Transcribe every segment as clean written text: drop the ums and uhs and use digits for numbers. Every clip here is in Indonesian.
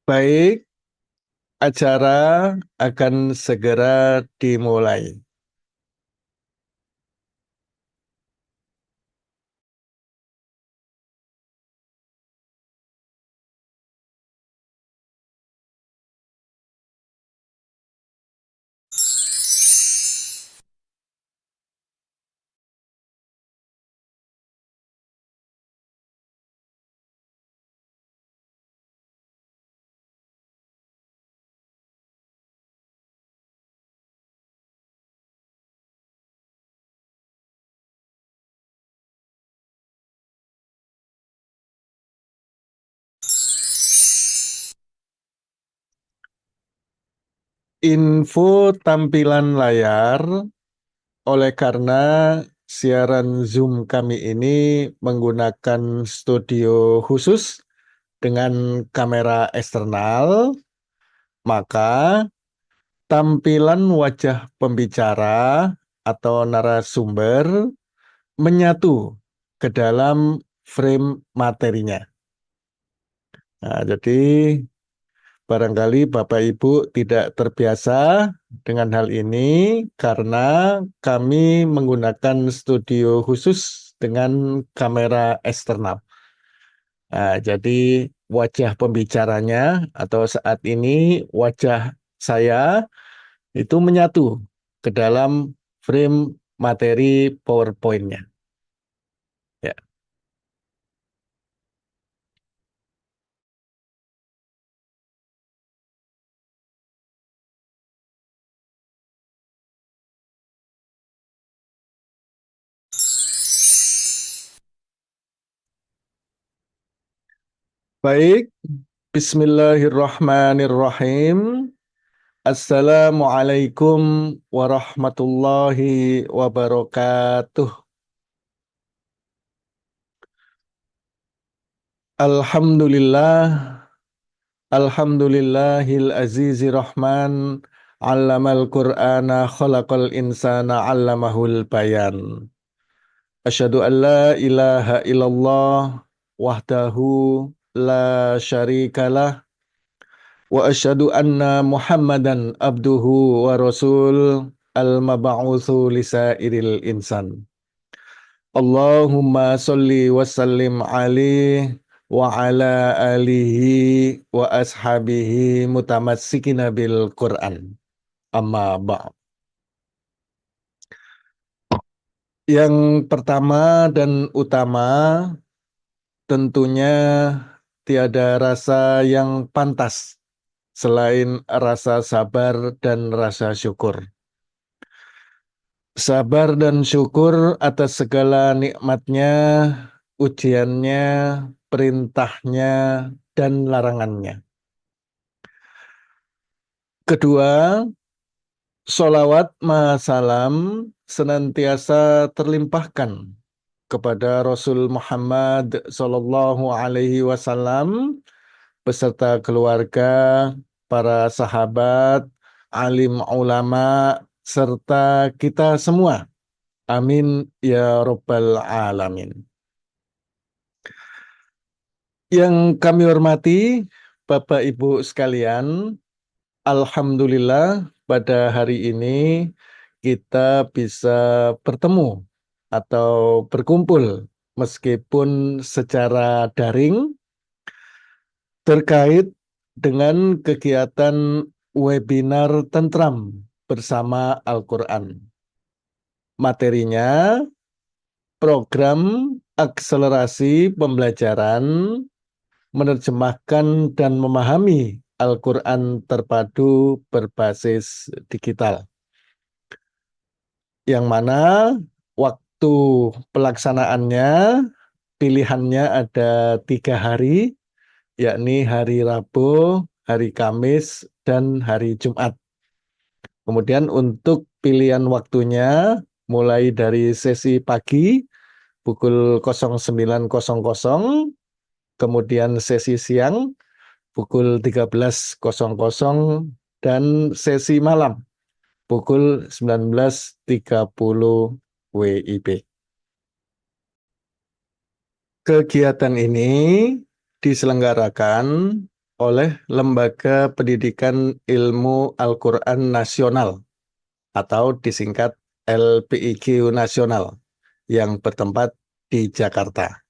Baik, acara akan segera dimulai. Info tampilan layar, oleh karena siaran Zoom kami ini menggunakan studio khusus dengan kamera eksternal, maka tampilan wajah pembicara atau narasumber menyatu ke dalam frame materinya. Nah, jadi barangkali Bapak Ibu tidak terbiasa dengan hal ini karena kami menggunakan studio khusus dengan kamera eksternal. Nah, jadi wajah pembicaranya atau saat ini wajah saya itu menyatu ke dalam frame materi PowerPoint-nya. Ya. Baik, Bismillahirrahmanirrahim. Assalamualaikum warahmatullahi wabarakatuh. Alhamdulillah, Alhamdulillahil azizi rahman, allamal qur'ana khalaqal insana allamahul bayan. Asyhadu an la ilaha illallah wahdahu la syarikalah wa asyhadu anna Muhammadan abduhu wa rasul al-mab'utsu lisairil insan. Allahumma sholli wa sallim alaihi wa ala alihi wa ashabihi mutamassikina bil Qur'an. Amma ba'd. Yang pertama dan utama tentunya tiada rasa yang pantas selain rasa sabar dan rasa syukur. Sabar dan syukur atas segala nikmatnya, ujiannya, perintahnya, dan larangannya. Kedua, sholawat masalam senantiasa terlimpahkan kepada Rasul Muhammad Sallallahu Alaihi Wasallam beserta keluarga, para sahabat, alim ulama, serta kita semua. Amin ya Rabbal Alamin. Yang kami hormati, Bapak Ibu sekalian, Alhamdulillah pada hari ini kita bisa bertemu atau berkumpul meskipun secara daring terkait dengan kegiatan webinar tentram bersama Al-Quran. Materinya program akselerasi pembelajaran menerjemahkan dan memahami Al-Quran terpadu berbasis digital. Yang mana waktu pelaksanaannya, pilihannya ada 3 hari, yakni hari Rabu, hari Kamis, dan hari Jumat. Kemudian untuk pilihan waktunya, mulai dari sesi pagi, pukul 09.00, kemudian sesi siang, pukul 13.00, dan sesi malam, pukul 19.30 WIB. Kegiatan ini diselenggarakan oleh Lembaga Pendidikan Ilmu Al-Quran Nasional atau disingkat LPIQ Nasional yang bertempat di Jakarta.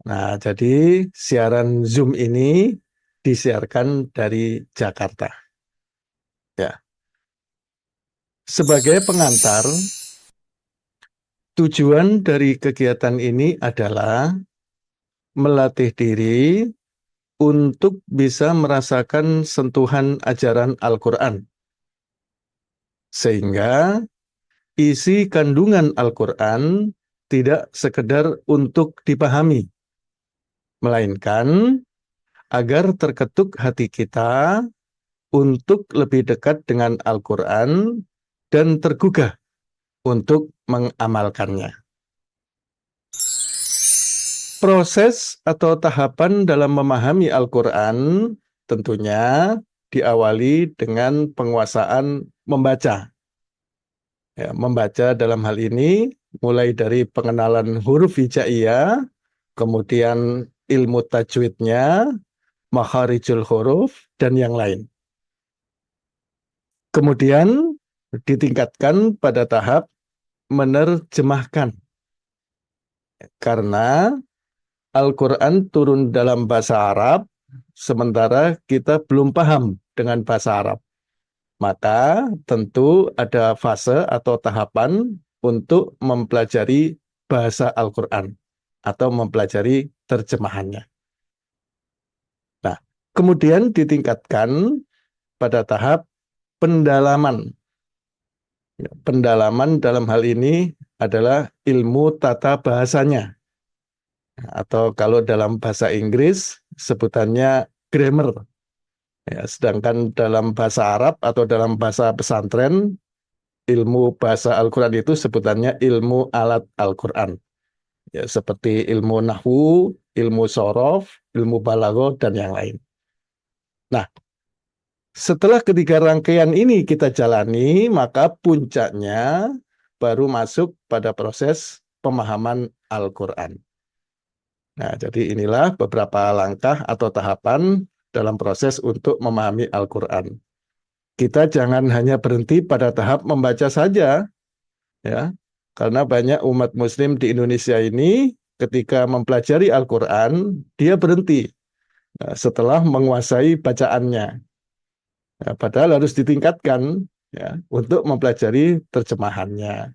Nah, jadi siaran Zoom ini disiarkan dari Jakarta. Ya. Sebagai pengantar, tujuan dari kegiatan ini adalah melatih diri untuk bisa merasakan sentuhan ajaran Al-Quran. Sehingga isi kandungan Al-Quran tidak sekedar untuk dipahami, melainkan agar terketuk hati kita untuk lebih dekat dengan Al-Quran dan tergugah untuk mengamalkannya. Proses atau tahapan dalam memahami Al-Quran tentunya diawali dengan penguasaan membaca. Ya, membaca dalam hal ini mulai dari pengenalan huruf hijaiyah, kemudian ilmu tajwidnya, makharijul huruf, dan yang lain. Kemudian ditingkatkan pada tahap menerjemahkan. Karena Al-Quran turun dalam bahasa Arab, sementara kita belum paham dengan bahasa Arab. Maka tentu ada fase atau tahapan untuk mempelajari bahasa Al-Quran atau mempelajari terjemahannya. Nah, kemudian ditingkatkan pada tahap pendalaman. Pendalaman dalam hal ini adalah ilmu tata bahasanya. Atau kalau dalam bahasa Inggris sebutannya grammar. Ya, sedangkan dalam bahasa Arab atau dalam bahasa pesantren, ilmu bahasa Al-Quran itu sebutannya ilmu alat Al-Quran. Ya, seperti ilmu nahwu, ilmu sorof, ilmu balaghah, dan yang lain. Nah, setelah ketiga rangkaian ini kita jalani, maka puncaknya baru masuk pada proses pemahaman Al-Quran. Nah, jadi inilah beberapa langkah atau tahapan dalam proses untuk memahami Al-Quran. Kita jangan hanya berhenti pada tahap membaca saja, ya, karena banyak umat Muslim di Indonesia ini ketika mempelajari Al-Quran, dia berhenti setelah menguasai bacaannya. Nah, padahal harus ditingkatkan ya, untuk mempelajari terjemahannya.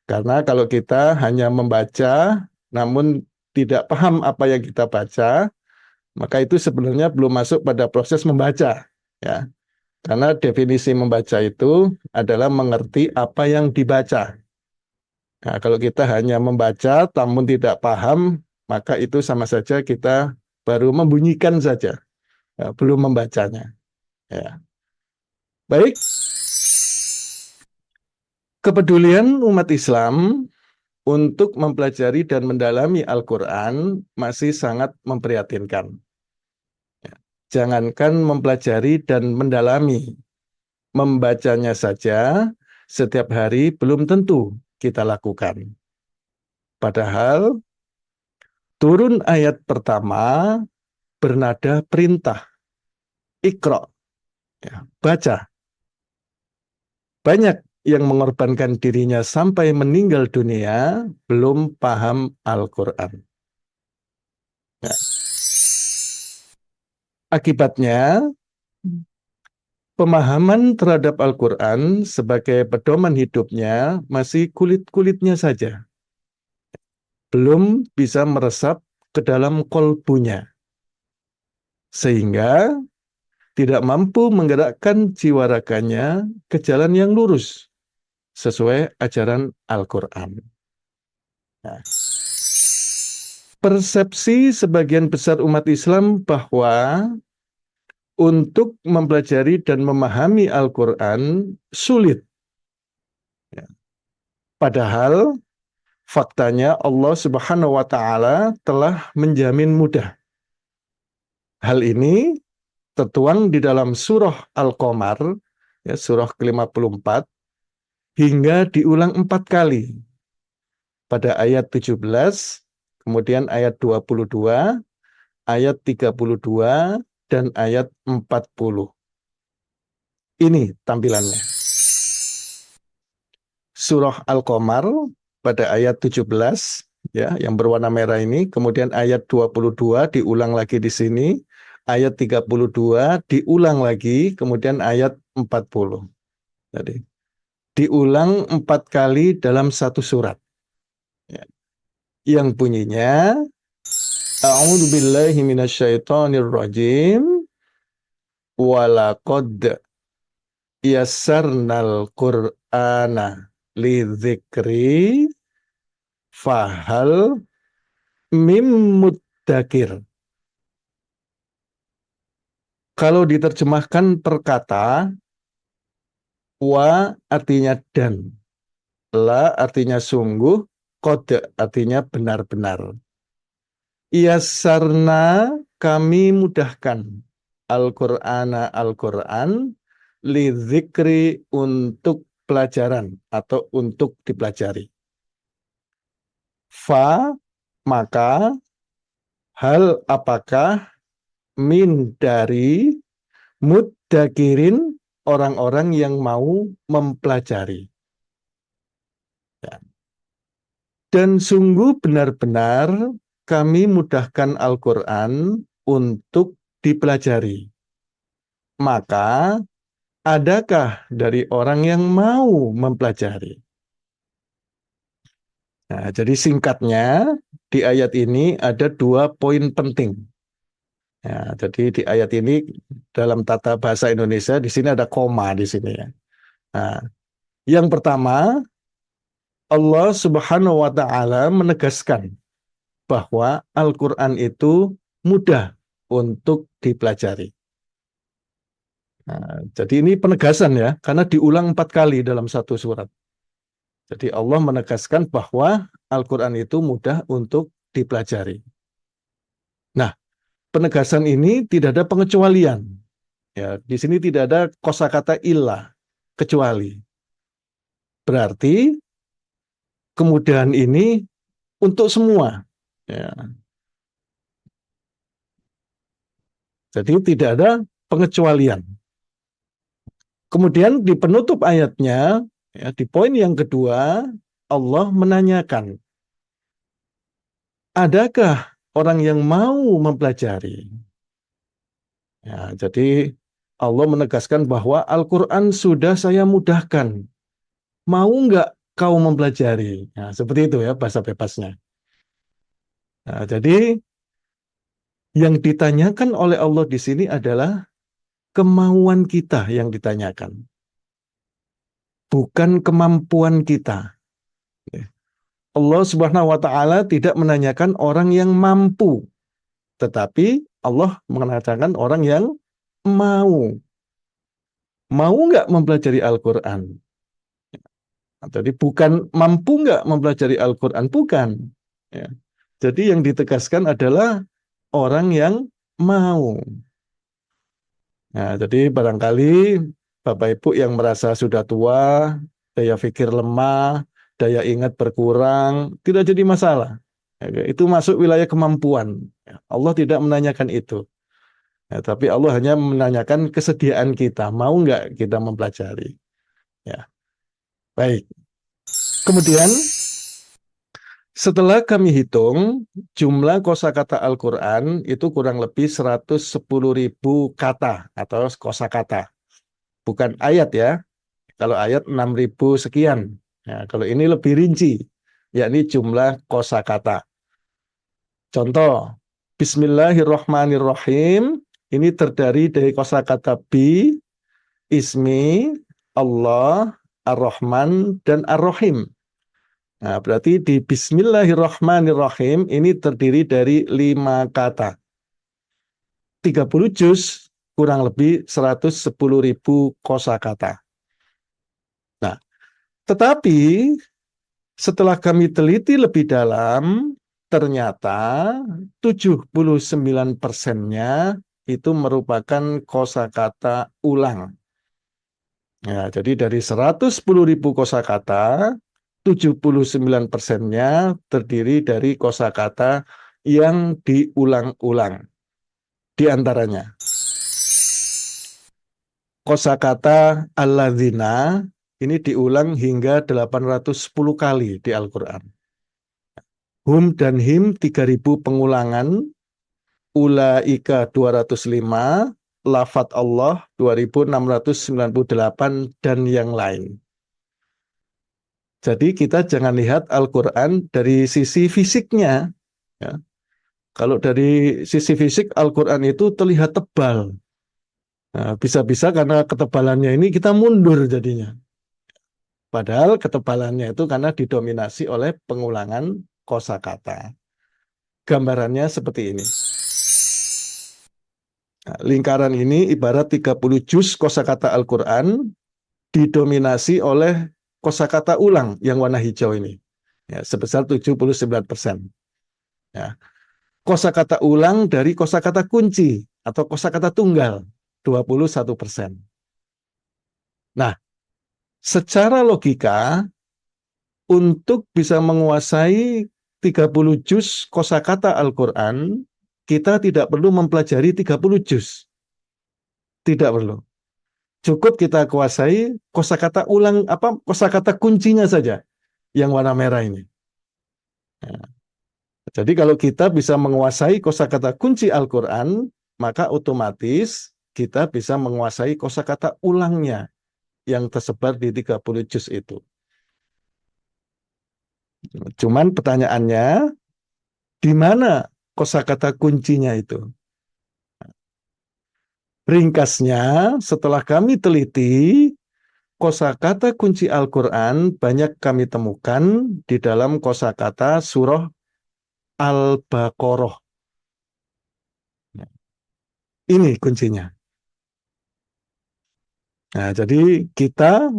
Karena kalau kita hanya membaca, namun tidak paham apa yang kita baca, maka itu sebenarnya belum masuk pada proses membaca, ya. Karena definisi membaca itu adalah mengerti apa yang dibaca. Nah, kalau kita hanya membaca namun tidak paham, maka itu sama saja kita baru membunyikan saja, ya, belum membacanya. Ya. Baik, kepedulian umat Islam untuk mempelajari dan mendalami Al-Quran masih sangat memprihatinkan. Jangankan mempelajari dan mendalami, membacanya saja setiap hari belum tentu kita lakukan. Padahal turun ayat pertama bernada perintah, Iqra, ya, baca. Banyak yang mengorbankan dirinya sampai meninggal dunia belum paham Al-Quran. Ya. Akibatnya, pemahaman terhadap Al-Quran sebagai pedoman hidupnya masih kulit-kulitnya saja. Belum bisa meresap ke dalam kolbunya. Sehingga tidak mampu menggerakkan jiwa raganya ke jalan yang lurus sesuai ajaran Al-Quran. Nah, persepsi sebagian besar umat Islam bahwa untuk mempelajari dan memahami Al-Quran sulit. Ya. Padahal faktanya Allah Subhanahu wa Ta'ala telah menjamin mudah. Hal ini tertuang di dalam surah Al-Qamar, ya, surah ke-54, hingga diulang 4 kali. Pada ayat 17, kemudian ayat 22, ayat 32, dan ayat 40. Ini tampilannya. Surah Al-Qamar pada ayat 17 ya, yang berwarna merah ini, kemudian ayat 22 diulang lagi di sini, ayat 32 diulang lagi, kemudian ayat 40. Jadi diulang 4 kali dalam satu surat. Ya. Yang bunyinya A'udzubillahi minasyaitonirrajim walaqad yassarnal Qur'ana lidzikri fahal mim muddakir. Kalau diterjemahkan per kata, wa artinya dan, la artinya sungguh, kode artinya benar-benar. Yassarna kami mudahkan Al-Qur'ana Al-Qur'an lidzikri untuk pelajaran atau untuk dipelajari. Fa maka hal apakah min dari muddakirin orang-orang yang mau mempelajari. Ya. Dan sungguh benar-benar kami mudahkan Al-Quran untuk dipelajari. Maka adakah dari orang yang mau mempelajari? Nah, jadi singkatnya di ayat ini ada 2 poin penting. Ya, jadi di ayat ini dalam tata bahasa Indonesia di sini ada koma di sini ya. Nah, yang pertama Allah Subhanahu wa taala menegaskan bahwa Al-Qur'an itu mudah untuk dipelajari. Nah, jadi ini penegasan ya, karena diulang 4 kali dalam satu surat. Jadi Allah menegaskan bahwa Al-Quran itu mudah untuk dipelajari. Nah, penegasan ini tidak ada pengecualian. Ya, di sini tidak ada kosakata illah, kecuali. Berarti kemudahan ini untuk semua. Ya. Jadi tidak ada pengecualian. Kemudian di penutup ayatnya, ya, di poin yang kedua, Allah menanyakan, adakah orang yang mau mempelajari? Ya, jadi Allah menegaskan bahwa Al-Quran sudah saya mudahkan. Mau nggak kau mempelajari? Nah, seperti itu ya bahasa bebasnya. Nah, jadi yang ditanyakan oleh Allah di sini adalah kemauan kita yang ditanyakan, bukan kemampuan kita. Allah Subhanahu wa taala tidak menanyakan orang yang mampu, tetapi Allah menanyakan orang yang mau. Mau nggak mempelajari Al-Quran? Jadi bukan mampu nggak mempelajari Al-Quran, bukan. Ya. Jadi yang ditegaskan adalah orang yang mau. Nah, jadi barangkali Bapak Ibu yang merasa sudah tua, daya pikir lemah, daya ingat berkurang, tidak jadi masalah. Ya, itu masuk wilayah kemampuan. Ya, Allah tidak menanyakan itu. Ya, tapi Allah hanya menanyakan kesediaan kita, mau nggak kita mempelajari. Ya, baik. Kemudian setelah kami hitung jumlah kosakata Al-Quran itu kurang lebih 110.000 kata atau kosakata, bukan ayat ya. Kalau ayat 6.000 sekian. Ya, kalau ini lebih rinci, yakni jumlah kosakata. Contoh, Bismillahirrahmanirrahim. Ini terdiri dari kosakata bi, ismi, Allah, Ar-Rahman, dan Ar-Rahim. Nah, berarti di Bismillahirrahmanirrahim ini terdiri dari 5 kata. 30 juz, kurang lebih 110.000 kosakata. Nah, tetapi setelah kami teliti lebih dalam, ternyata 79%-nya itu merupakan kosakata ulang. Ya, jadi dari 110.000 kosakata, 79%-nya terdiri dari kosakata yang diulang-ulang. Di antaranya, kosakata alladzina ini diulang hingga 810 kali di Al-Quran. Hum dan him 3000 pengulangan, ulaika 205, lafat Allah 2698 dan yang lain. Jadi kita jangan lihat Al-Quran dari sisi fisiknya. Ya. Kalau dari sisi fisik Al-Quran itu terlihat tebal. Nah, bisa-bisa karena ketebalannya ini kita mundur jadinya. Padahal ketebalannya itu karena didominasi oleh pengulangan kosakata. Gambarannya seperti ini. Nah, lingkaran ini ibarat 30 juz kosakata Al-Quran didominasi oleh kosakata ulang yang warna hijau ini. Ya, sebesar 79%. Ya. Kosakata ulang dari kosakata kunci atau kosakata tunggal 21%. Nah, secara logika untuk bisa menguasai 30 juz kosakata Al-Quran, kita tidak perlu mempelajari 30 juz. Tidak perlu. Cukup kita kuasai kosakata ulang kosakata kuncinya saja yang warna merah ini. Nah, jadi kalau kita bisa menguasai kosakata kunci Al-Quran, maka otomatis kita bisa menguasai kosakata ulangnya yang tersebar di 30 juz itu. Cuman pertanyaannya, di mana kosakata kuncinya itu? Ringkasnya, setelah kami teliti, kosakata kunci Al-Quran banyak kami temukan di dalam kosakata surah Al-Baqarah. Ini kuncinya. Nah, jadi kita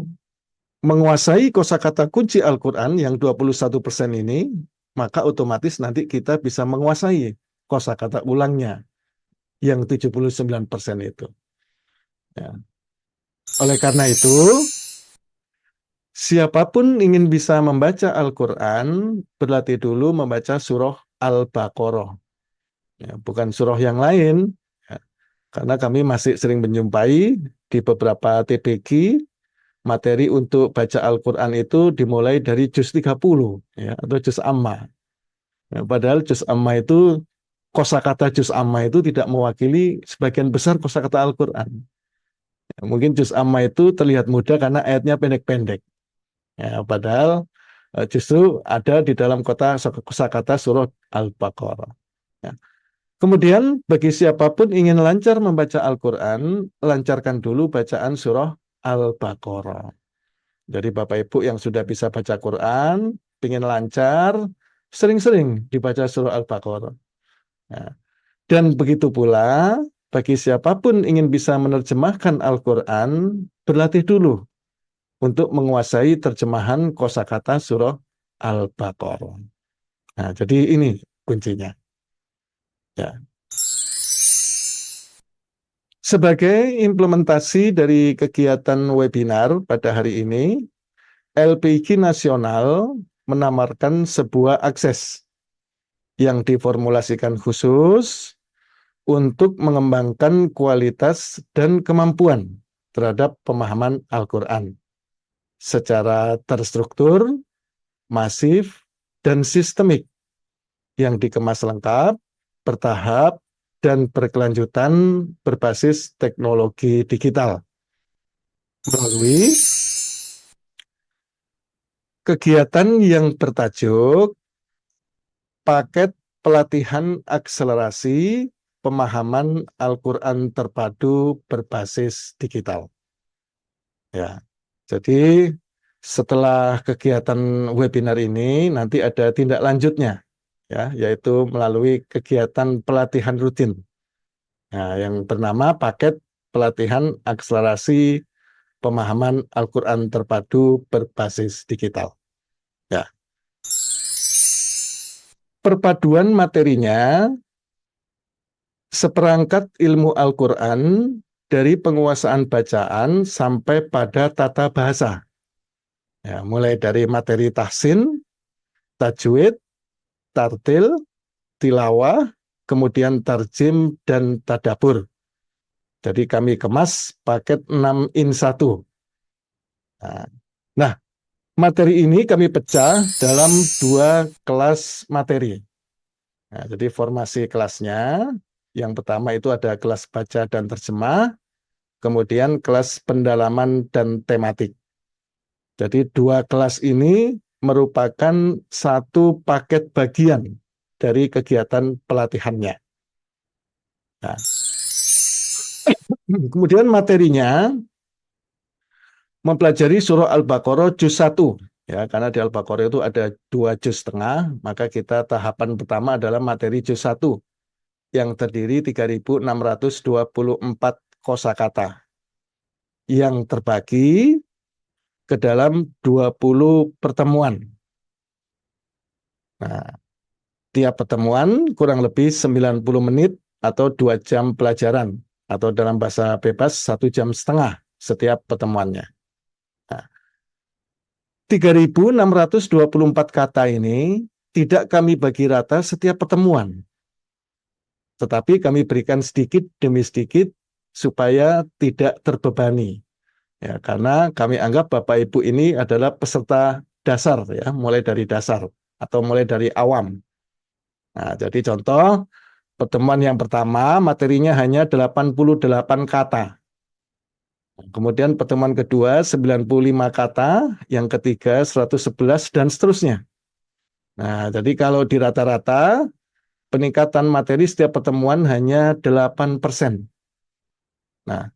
menguasai kosakata kunci Al-Quran yang 21% ini, maka otomatis nanti kita bisa menguasai kosakata ulangnya yang 79% itu. Ya. Oleh karena itu, siapapun ingin bisa membaca Al-Quran, berlatih dulu membaca surah Al-Baqarah. Ya, bukan surah yang lain. Ya. Karena kami masih sering menjumpai di beberapa TPQ, materi untuk baca Al-Quran itu dimulai dari juz 30, ya, atau juz amma. Ya, padahal juz amma itu, kosakata juz amma itu tidak mewakili sebagian besar kosakata Al-Quran. Ya, mungkin juz amma itu terlihat mudah karena ayatnya pendek-pendek. Ya, padahal justru ada di dalam kosakata surah Al-Baqarah. Ya. Kemudian bagi siapapun ingin lancar membaca Al-Quran, lancarkan dulu bacaan surah Al-Baqarah. Jadi Bapak Ibu yang sudah bisa baca Quran, ingin lancar, sering-sering dibaca surah Al-Baqarah. Nah, dan begitu pula bagi siapapun ingin bisa menerjemahkan Al-Quran, berlatih dulu untuk menguasai terjemahan kosakata surah Al-Baqarah. Nah, jadi ini kuncinya. Ya. Sebagai implementasi dari kegiatan webinar pada hari ini, LPG Nasional menawarkan sebuah akses yang diformulasikan khusus untuk mengembangkan kualitas dan kemampuan terhadap pemahaman Al-Quran secara terstruktur, masif, dan sistemik yang dikemas lengkap, bertahap, dan berkelanjutan berbasis teknologi digital melalui kegiatan yang bertajuk paket pelatihan akselerasi pemahaman Al-Quran terpadu berbasis digital. Ya, jadi setelah kegiatan webinar ini nanti ada tindak lanjutnya, ya, yaitu melalui kegiatan pelatihan rutin. Nah, yang bernama paket pelatihan akselerasi pemahaman Al-Quran terpadu berbasis digital. Ya. Perpaduan materinya seperangkat ilmu Al-Quran dari penguasaan bacaan sampai pada tata bahasa. Ya, mulai dari materi tahsin, tajwid, tartil, tilawah, kemudian tarjim dan tadabur. Jadi kami kemas paket 6 in 1. Nah, materi ini kami pecah dalam 2 kelas materi. Nah, jadi formasi kelasnya, yang pertama itu ada kelas baca dan terjemah, kemudian kelas pendalaman dan tematik. Jadi 2 kelas ini merupakan satu paket bagian dari kegiatan pelatihannya. Nah, kemudian materinya mempelajari surah Al-Baqarah juz 1. Ya, karena di Al-Baqarah itu ada 2 juz setengah, maka kita tahapan pertama adalah materi juz 1 yang terdiri 3.624 kosakata yang terbagi ke dalam 20 pertemuan. Nah, tiap pertemuan kurang lebih 90 menit atau 2 jam pelajaran, atau dalam bahasa bebas 1,5 jam setiap pertemuannya. Nah, 3.624 kata ini tidak kami bagi rata setiap pertemuan, tetapi kami berikan sedikit demi sedikit supaya tidak terbebani. Ya, karena kami anggap Bapak Ibu ini adalah peserta dasar, ya, mulai dari dasar atau mulai dari awam. Nah, jadi contoh, pertemuan yang pertama materinya hanya 88 kata. Kemudian pertemuan kedua 95 kata, yang ketiga 111 dan seterusnya. Nah, jadi kalau di rata-rata peningkatan materi setiap pertemuan hanya 8%. Nah,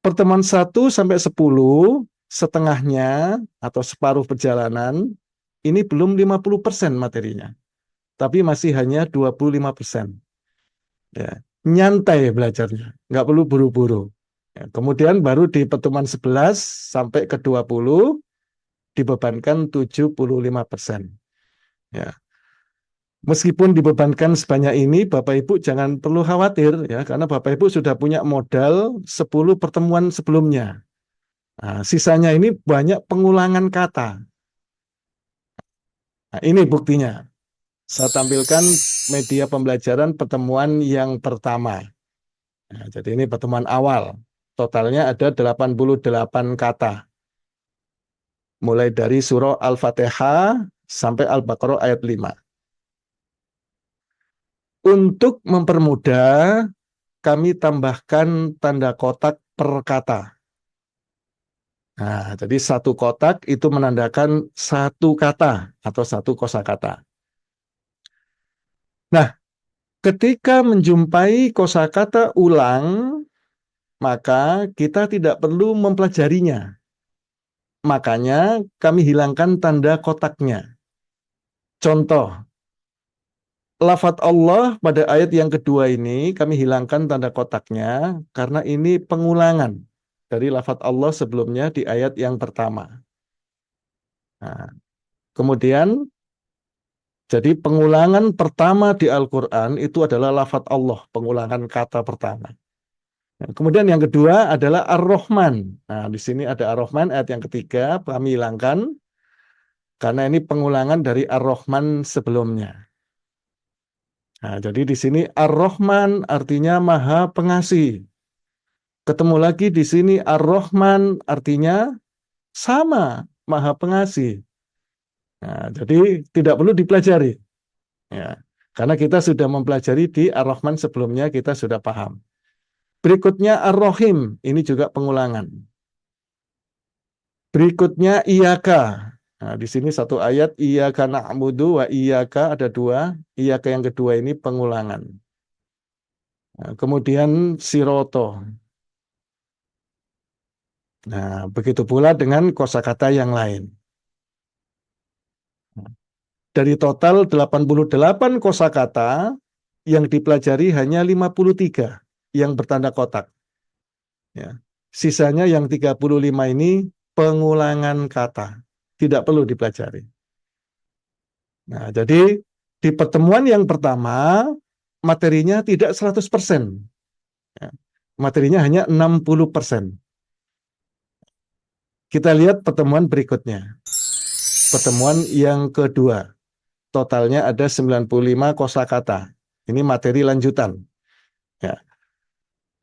pertemuan 1 sampai 10 setengahnya atau separuh perjalanan ini belum 50% materinya, tapi masih hanya 25%. Ya, nyantai belajarnya, nggak perlu buru-buru. Ya, kemudian baru di pertemuan 11 sampai ke 20 dibebankan 75%. Ya. Meskipun dibebankan sebanyak ini, Bapak Ibu jangan perlu khawatir, ya, karena Bapak Ibu sudah punya modal 10 pertemuan sebelumnya. Nah, sisanya ini banyak pengulangan kata. Nah, ini buktinya. Saya tampilkan media pembelajaran pertemuan yang pertama. Nah, jadi ini pertemuan awal. Totalnya ada 88 kata. Mulai dari surah Al-Fatihah sampai Al-Baqarah ayat 5. Untuk mempermudah, kami tambahkan tanda kotak per kata. Nah, jadi satu kotak itu menandakan satu kata atau satu kosakata. Nah, ketika menjumpai kosakata ulang, maka kita tidak perlu mempelajarinya. Makanya kami hilangkan tanda kotaknya. Contoh, lafadz Allah pada ayat yang kedua ini kami hilangkan tanda kotaknya karena ini pengulangan dari lafadz Allah sebelumnya di ayat yang pertama. Nah, kemudian jadi pengulangan pertama di Al-Quran itu adalah lafadz Allah, pengulangan kata pertama. Nah, kemudian yang kedua adalah Ar-Rahman. Nah, di sini ada Ar-Rahman ayat yang ketiga kami hilangkan karena ini pengulangan dari Ar-Rahman sebelumnya. Nah, jadi di sini Ar-Rahman artinya Maha Pengasih. Ketemu lagi di sini Ar-Rahman artinya sama, Maha Pengasih. Nah, jadi tidak perlu dipelajari. Ya, karena kita sudah mempelajari di Ar-Rahman sebelumnya, kita sudah paham. Berikutnya Ar-Rahim, ini juga pengulangan. Berikutnya Iyaka. Nah, di sini satu ayat Iyaka na'budu wa Iyaka ada 2. Iyaka yang kedua ini pengulangan. Nah, kemudian Siroto. Nah, begitu pula dengan kosakata yang lain. Dari total 88 kosakata yang dipelajari hanya 53 yang bertanda kotak. Ya. Sisanya yang 35 ini pengulangan kata. Tidak perlu dipelajari. Nah, jadi di pertemuan yang pertama materinya tidak 100%. Ya. Materinya hanya 60%. Kita lihat pertemuan berikutnya. Pertemuan yang kedua. Totalnya ada 95 kosakata. Ini materi lanjutan. Ya.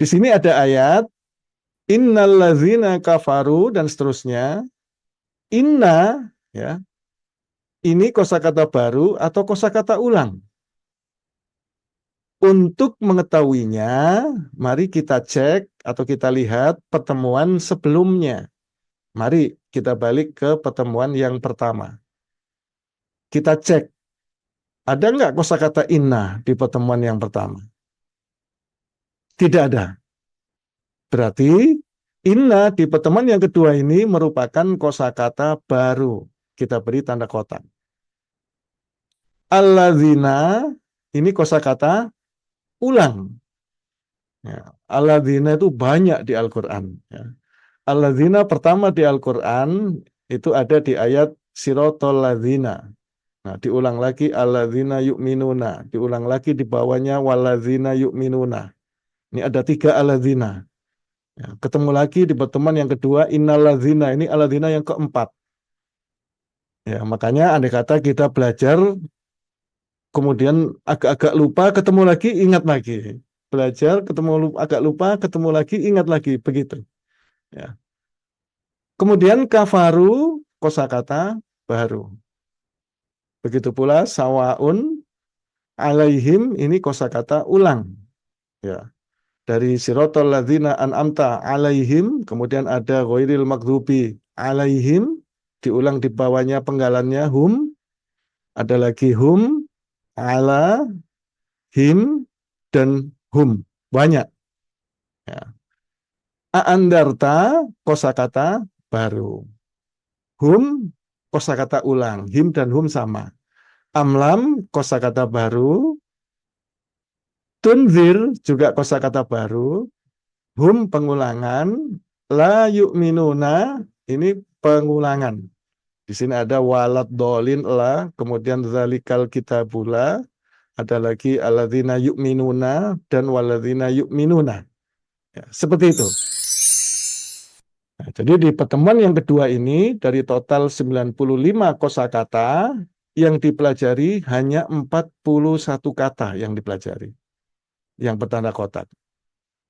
Di sini ada ayat innallazina kafaru dan seterusnya. Inna, ya, ini kosakata baru atau kosakata ulang. Untuk mengetahuinya, mari kita cek atau kita lihat pertemuan sebelumnya. Mari kita balik ke pertemuan yang pertama. Kita cek, ada nggak kosakata inna di pertemuan yang pertama? Tidak ada. Berarti inna di pertemuan yang kedua ini merupakan kosakata baru. Kita beri tanda kotak. Alladzina ini kosakata ulang. Ya, alladzina itu banyak di Al-Quran. Ya. Alladzina pertama di Al-Quran itu ada di ayat sirotol ladzina. Nah, diulang lagi alladzina yu'minuna. Diulang lagi di bawahnya waladzina yu'minuna. Ini ada 3 alladzina. Ya, ketemu lagi di pertemuan yang kedua innalladzina. Ini alladzina yang keempat. Ya, makanya andai kata kita belajar kemudian agak-agak lupa, ketemu lagi, ingat lagi. Belajar, agak lupa, ketemu lagi, ingat lagi. Begitu. Ya. Kemudian kafaru, kosakata baru. Begitu pula sawaun, alaihim, ini kosakata ulang. Ya. Dari sirotol ladzina an'amta alaihim, kemudian ada ghairil maghdubi alaihim, diulang di bawahnya penggalannya hum, ada lagi hum, ala, him, dan hum. Banyak. Ya. Aandarta kosakata baru. Hum kosakata ulang. Him dan hum sama. Amlam kosakata baru. Tunzir juga kosakata baru. Hum pengulangan. La yu'minuna ini pengulangan. Di sini ada walad dolin la, kemudian zalikal kitabula, ada lagi alladzina yu'minuna dan waladzina yu'minuna. Ya, seperti itu. Nah, jadi di pertemuan yang kedua ini dari total 95 kosakata yang dipelajari hanya 41 kata yang dipelajari. Yang bertanda kotak.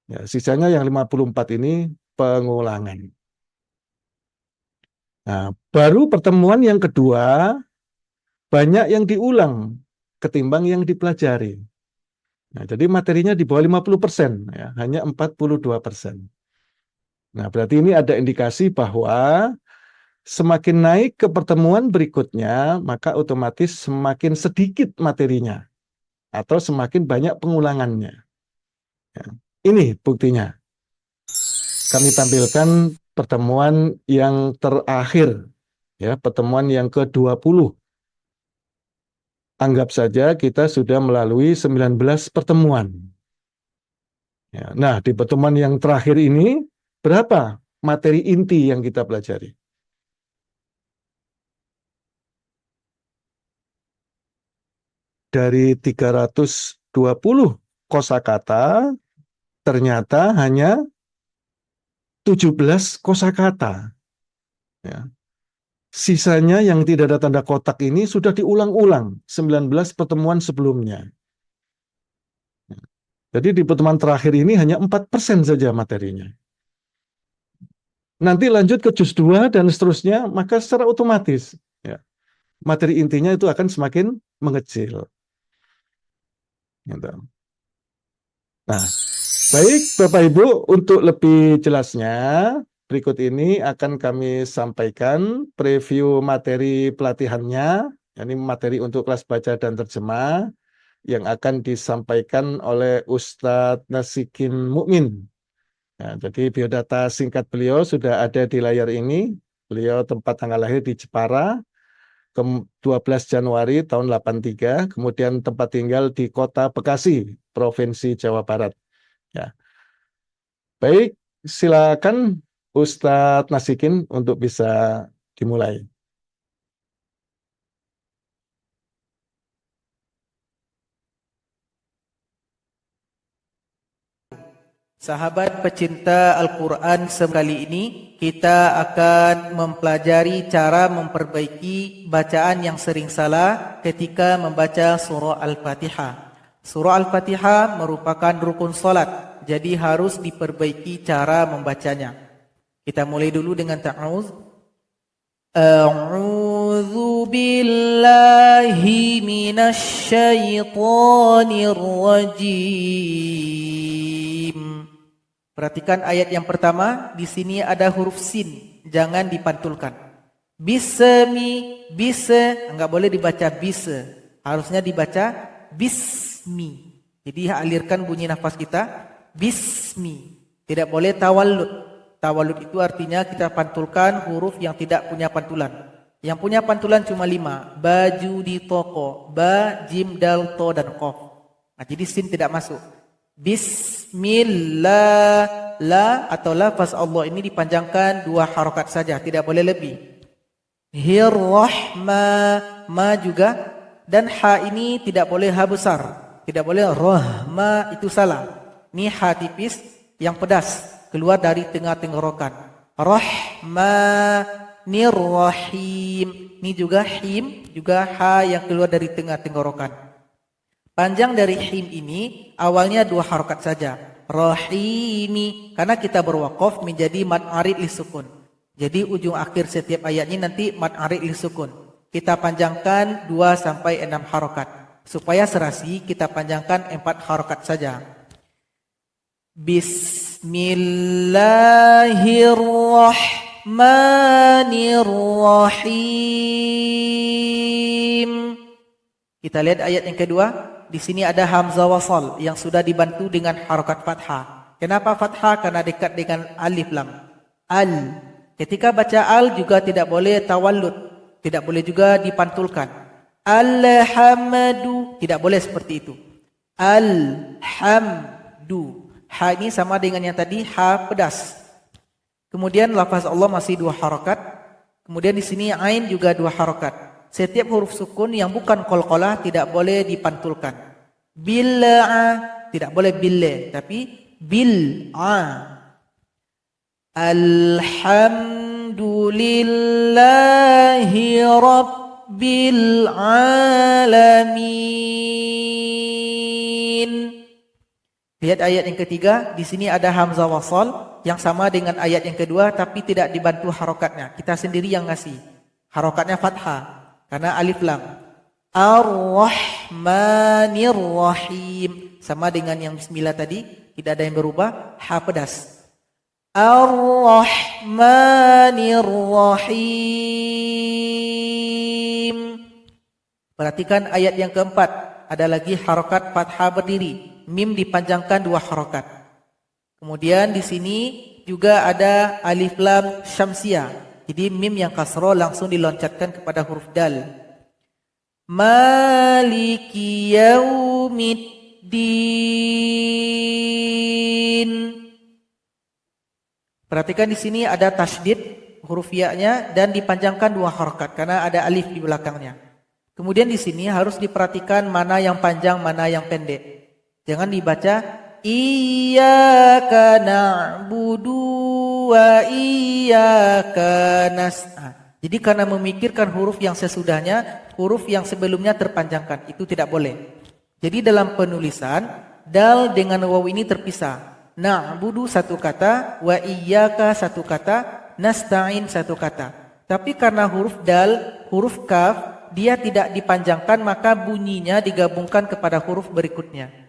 Ya, sisanya yang 54 ini pengulangan. Nah, baru pertemuan yang kedua banyak yang diulang ketimbang yang dipelajari. Nah, jadi materinya di bawah 50%, ya, hanya 42%. Nah, berarti ini ada indikasi bahwa semakin naik ke pertemuan berikutnya, maka otomatis semakin sedikit materinya atau semakin banyak pengulangannya. Ya, ini buktinya. Kami tampilkan pertemuan yang terakhir, ya, pertemuan yang ke-20. Anggap saja kita sudah melalui 19 pertemuan. Ya, nah, di pertemuan yang terakhir ini, berapa materi inti yang kita pelajari? Dari 320 kosakata, ternyata hanya 17 kosakata. Ya. Sisanya yang tidak ada tanda kotak ini sudah diulang-ulang 19 pertemuan sebelumnya. Jadi di pertemuan terakhir ini hanya 4% saja materinya. Nanti lanjut ke juz 2 dan seterusnya, maka secara otomatis ya, materi intinya itu akan semakin mengecil. Gitu. Nah, baik Bapak Ibu, untuk lebih jelasnya, berikut ini akan kami sampaikan preview materi pelatihannya, ini materi untuk kelas baca dan terjemah, yang akan disampaikan oleh Ustadz Nasikin Mukmin. Nah, jadi biodata singkat beliau sudah ada di layar ini. Beliau tempat tanggal lahir di Jepara, 12 Januari tahun 83, kemudian tempat tinggal di Kota Bekasi, Provinsi Jawa Barat. Ya. Baik, silakan Ustadz Nasikin untuk bisa dimulai. Sahabat pecinta Al-Quran, sekali ini kita akan mempelajari cara memperbaiki bacaan yang sering salah ketika membaca surah Al-Fatihah. Surah Al-Fatihah merupakan rukun salat jadi harus diperbaiki cara membacanya. Kita mulai dulu dengan ta'awuz. A'udzu billahi minasy syaithanir rajim. Perhatikan ayat yang pertama, di sini ada huruf sin, jangan dipantulkan. Enggak boleh dibaca bisa, harusnya dibaca bismi. Jadi alirkan bunyi nafas kita, bismi. Tidak boleh tawallud. Tawallud itu artinya kita pantulkan huruf yang tidak punya pantulan. Yang punya pantulan cuma 5. Baju di toko. Ba, jim, dal, to, dan qaf. Nah, jadi sin tidak masuk. Bismillah. La atau lafaz Allah ini dipanjangkan 2 harokat saja. Tidak boleh lebih. Hirrahma. Ma juga. Dan ha ini tidak boleh ha besar. Tidak boleh rahma, itu salah. Ini ha tipis yang pedas. Keluar dari tengah tenggorokan. Rahmanir Rahim. Ini juga him, juga ha yang keluar dari tengah tenggorokan. Panjang dari him ini awalnya 2 harokat saja. Rahimi, karena kita berwaqaf menjadi mad arid li sukun. Jadi ujung akhir setiap ayatnya nanti mad arid li sukun. Kita panjangkan 2 sampai 6 harokat. Supaya serasi kita panjangkan 4 harokat saja. Bismillahirrahmanirrahim. Kita lihat ayat yang kedua. Di sini ada hamzah wasal yang sudah dibantu dengan harokat fathah. Kenapa fathah? Karena dekat dengan alif lam. Al. Ketika baca al juga tidak boleh tawallud. Tidak boleh juga dipantulkan. Alhamdu. Tidak boleh seperti itu. Alhamdu. Ha ini sama dengan yang tadi, ha pedas. Kemudian lafaz Allah masih 2 harokat. Kemudian di sini ain juga 2 harokat. Setiap huruf sukun yang bukan qalqalah tidak boleh dipantulkan. Bil'a tidak boleh bille, tapi bil'a. Alhamdulillahi rabbil alamin. Lihat ayat yang ketiga, di sini ada hamzah wasal yang sama dengan ayat yang kedua tapi tidak dibantu harokatnya. Kita sendiri yang ngasih. Harokatnya fathah karena alif lam. Ar-Rahmanir Rahim. Sama dengan yang bismillah tadi, tidak ada yang berubah, ha pedas. Ar-Rahmanir Rahim. Perhatikan ayat yang keempat, ada lagi harokat fathah berdiri. Mim dipanjangkan 2 harokat. Kemudian di sini juga ada alif lam syamsiyah. Jadi mim yang kasroh langsung diloncatkan kepada huruf dal. Maliki yaumiddin. Perhatikan di sini ada tasydid huruf ya-nya dan dipanjangkan 2 harokat karena ada alif di belakangnya. Kemudian di sini harus diperhatikan mana yang panjang, mana yang pendek. Jangan dibaca iyyaka na'budu wa iyyaka nasta'in. Jadi karena memikirkan huruf yang sesudahnya, huruf yang sebelumnya terpanjangkan, itu tidak boleh. Jadi dalam penulisan dal dengan waw ini terpisah. Na'budu 1 kata, wa iyyaka 1 kata, nasta'in 1 kata. Tapi karena huruf dal, huruf kaf, dia tidak dipanjangkan maka bunyinya digabungkan kepada huruf berikutnya.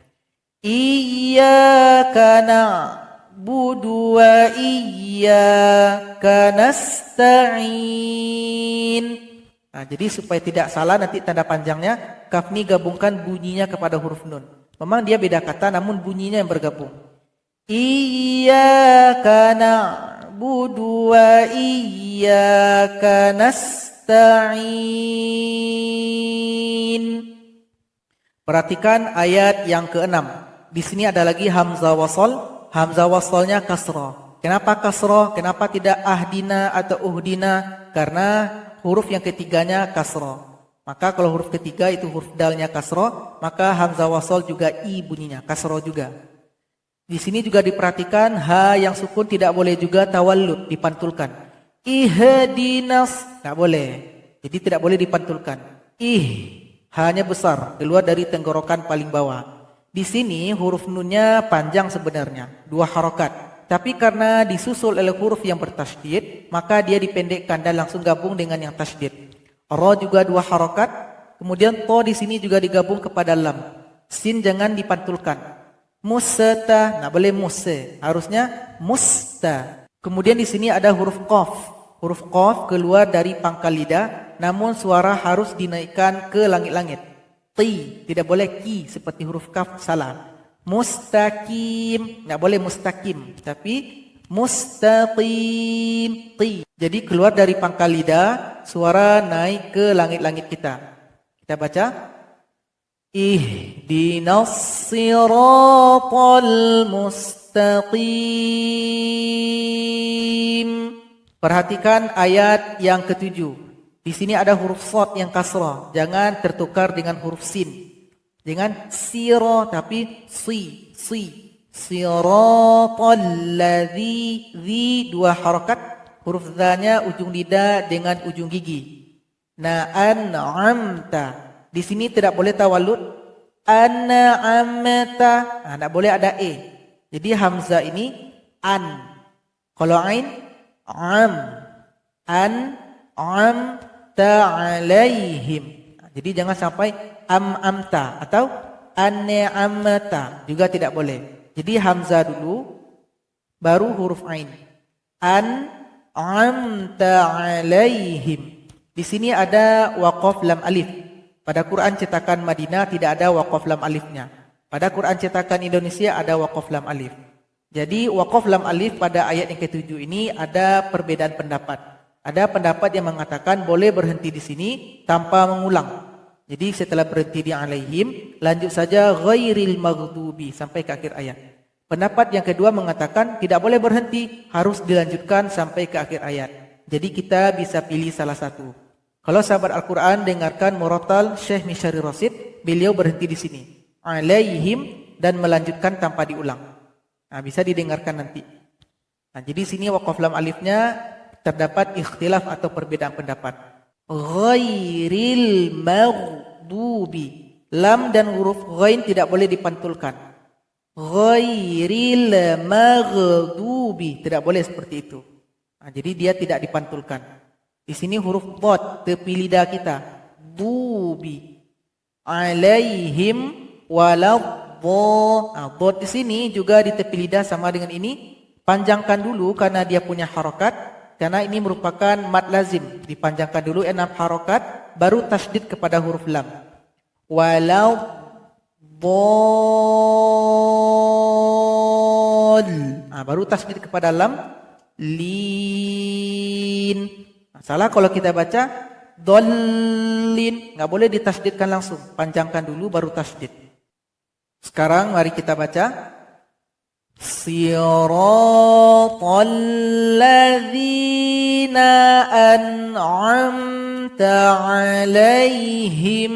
Iyyaka na'budu wa iyyaka nasta'in. Nah, jadi supaya tidak salah nanti tanda panjangnya kaf ini gabungkan bunyinya kepada huruf nun. Memang dia beda kata namun bunyinya yang bergabung. Iyyaka na'budu wa iyyaka nasta'in. Perhatikan ayat yang ke-6. Di sini ada lagi hamzah wasal. Hamzah wasalnya kasrah. Kenapa kasrah? Kenapa tidak ahdina atau uhdina? Karena huruf yang ketiganya kasrah. Maka kalau huruf ketiga itu huruf dalnya kasrah, maka hamzah wasal juga i bunyinya, kasrah juga. Di sini juga diperhatikan ha yang sukun tidak boleh juga tawallud, dipantulkan. Ihdinas, tidak boleh. Jadi tidak boleh dipantulkan. Hanya besar, keluar dari tenggorokan paling bawah. Di sini huruf nunnya panjang sebenarnya, 2 harokat. Tapi karena disusul oleh huruf yang bertasydid, maka dia dipendekkan dan langsung gabung dengan yang tasydid. Ra juga 2 harokat, kemudian to di sini juga digabung kepada lam. Sin jangan dipantulkan. Musta, nggak boleh musse, harusnya musta. Kemudian di sini ada huruf qaf. Huruf qaf keluar dari pangkal lidah, namun suara harus dinaikkan ke langit-langit. Ti, tidak boleh ki seperti huruf kaf, salah. Mustaqim, nggak boleh mustaqim, tapi mustaqim, ti. Jadi keluar dari pangkal lidah, suara naik ke langit-langit kita. Kita baca. Ihdinas siratal mustaqim. Perhatikan ayat yang ketujuh. Di sini ada huruf shad yang kasrah. Jangan tertukar dengan huruf sin. Jangan siro tapi si. Siratal ladzi, zi 2 harakat. Huruf dzanya ujung lidah dengan ujung gigi. An'amta. Di sini tidak boleh tawallud. An'amta. Tidak boleh ada e. Jadi hamzah ini an. Kalau ain am. An'amta alaihim. Jadi jangan sampai amta atau an'amta. Juga tidak boleh. Jadi hamzah dulu baru huruf ain. An'amta alaihim. Di sini ada waqaf lam alif. Pada Quran cetakan Madinah tidak ada waqaf lam alifnya. Pada Quran cetakan Indonesia ada waqaf lam alif. Jadi waqaf lam alif pada ayat yang ketujuh ini ada perbedaan pendapat. Ada pendapat yang mengatakan boleh berhenti di sini tanpa mengulang. Jadi setelah berhenti di alaihim, lanjut saja ghairil maghdubi sampai ke akhir ayat. Pendapat yang kedua mengatakan tidak boleh berhenti, harus dilanjutkan sampai ke akhir ayat. Jadi kita bisa pilih salah satu. Kalau sahabat Al-Quran dengarkan murattal Syekh Misyari Rasid, beliau berhenti di sini. Alaihim dan melanjutkan tanpa diulang. Bisa didengarkan nanti. Jadi sini waqaf lam alifnya terdapat ikhtilaf atau perbedaan pendapat. Ghairil maghdubi. Lam dan huruf ghain tidak boleh dipantulkan. Ghairil maghdubi. Tidak boleh seperti itu. Jadi dia tidak dipantulkan. Di sini huruf dhad tepi lidah kita. Dubi. Alaihim waladhdha. Dhad di sini juga di tepi lidah sama dengan ini. Panjangkan dulu karena dia punya harokat. Karena ini merupakan mad lazim. Dipanjangkan dulu 6 harokat. Baru tasydid kepada huruf lam. Waladhdhal. Baru tasydid kepada lam. Lin. Salah kalau kita baca dallin, nggak boleh ditasydidkan langsung, panjangkan dulu baru tasydid. Sekarang mari kita baca siratal ladzina an'amta alaihim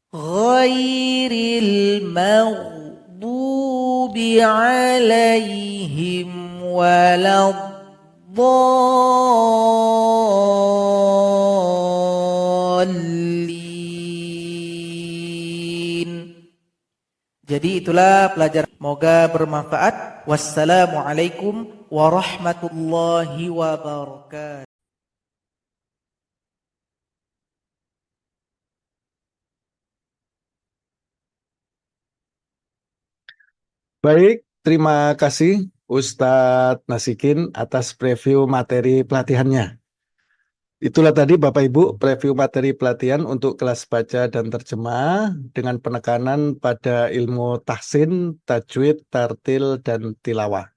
ghairil maghdubi alaihim waladhdallin. Jadi itulah pelajaran. Semoga bermanfaat. Wassalamualaikum warahmatullahi wabarakatuh. Baik, terima kasih Ustadz Nasikin atas preview materi pelatihannya. Itulah tadi Bapak Ibu preview materi pelatihan untuk kelas baca dan terjemah dengan penekanan pada ilmu tahsin, tajwid, tartil, dan tilawah.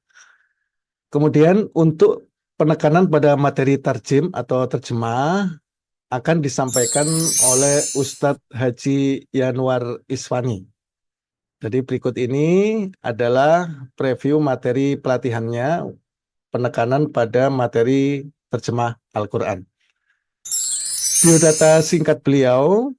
Kemudian untuk penekanan pada materi tarjim atau terjemah akan disampaikan oleh Ustadz Haji Yanwar Isfani. Jadi berikut ini adalah preview materi pelatihannya, penekanan pada materi terjemah Al-Quran. Biodata singkat beliau,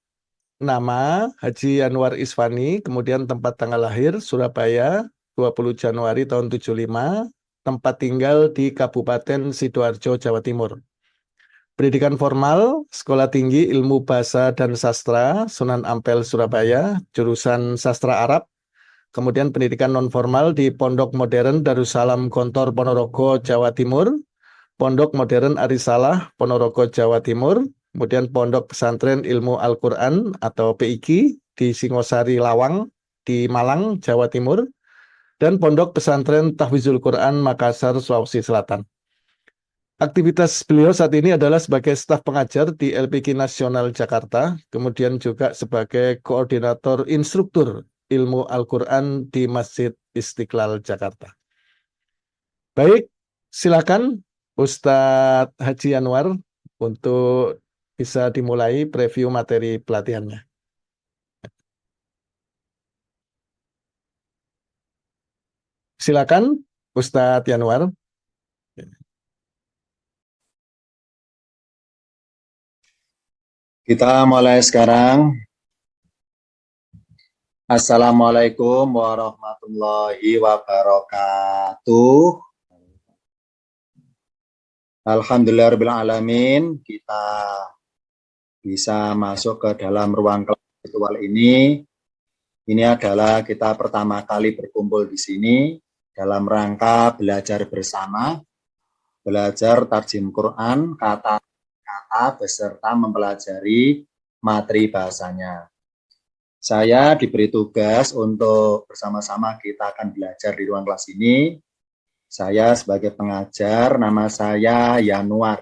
nama Haji Yanwar Isfani, kemudian tempat tanggal lahir Surabaya 20 Januari tahun 75, tempat tinggal di Kabupaten Sidoarjo, Jawa Timur. Pendidikan formal, Sekolah Tinggi Ilmu Bahasa dan Sastra, Sunan Ampel, Surabaya, jurusan Sastra Arab. Kemudian pendidikan non-formal di Pondok Modern Darussalam Gontor, Ponorogo, Jawa Timur. Pondok Modern Arisalah, Ponorogo, Jawa Timur. Kemudian Pondok Pesantren Ilmu Al-Quran atau PIQ di Singosari Lawang, di Malang, Jawa Timur. Dan Pondok Pesantren Tahfizul Quran Makassar, Sulawesi Selatan. Aktivitas beliau saat ini adalah sebagai staf pengajar di LPQ Nasional Jakarta, kemudian juga sebagai koordinator instruktur ilmu Al-Quran di Masjid Istiqlal Jakarta. Baik, silakan Ustadz Haji Anwar untuk bisa dimulai preview materi pelatihannya. Silakan Ustadz Yanwar. Kita mulai sekarang. Assalamualaikum warahmatullahi wabarakatuh. Alhamdulillahirrahmanirrahim. Kita bisa masuk ke dalam ruang kelas virtual ini. Ini adalah kita pertama kali berkumpul di sini dalam rangka belajar bersama, belajar tarjim Quran, kata beserta mempelajari materi bahasanya. Saya diberi tugas untuk bersama-sama kita akan belajar di ruang kelas ini. Saya sebagai pengajar, nama saya Yanwar.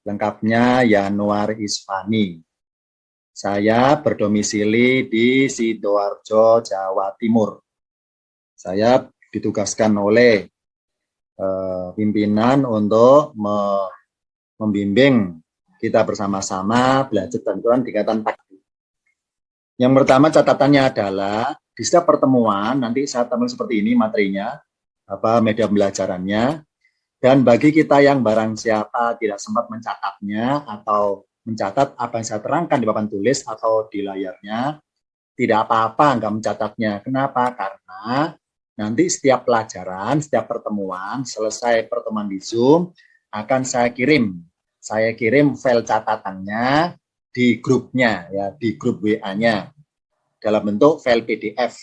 Lengkapnya Yanwar Isfani. Saya berdomisili di Sidoarjo, Jawa Timur. Saya ditugaskan oleh pimpinan untuk membimbing kita bersama-sama belajar Quran tingkatan takdir. Yang pertama catatannya adalah di setiap pertemuan nanti saya tampil seperti ini materinya, media pembelajarannya, dan bagi kita yang barang siapa tidak sempat mencatatnya atau mencatat apa yang saya terangkan di papan tulis atau di layarnya, tidak apa-apa enggak mencatatnya. Kenapa? Karena nanti setiap pelajaran, setiap pertemuan, selesai pertemuan di Zoom akan saya kirim file catatannya di grupnya, ya, di grup WA-nya dalam bentuk file PDF.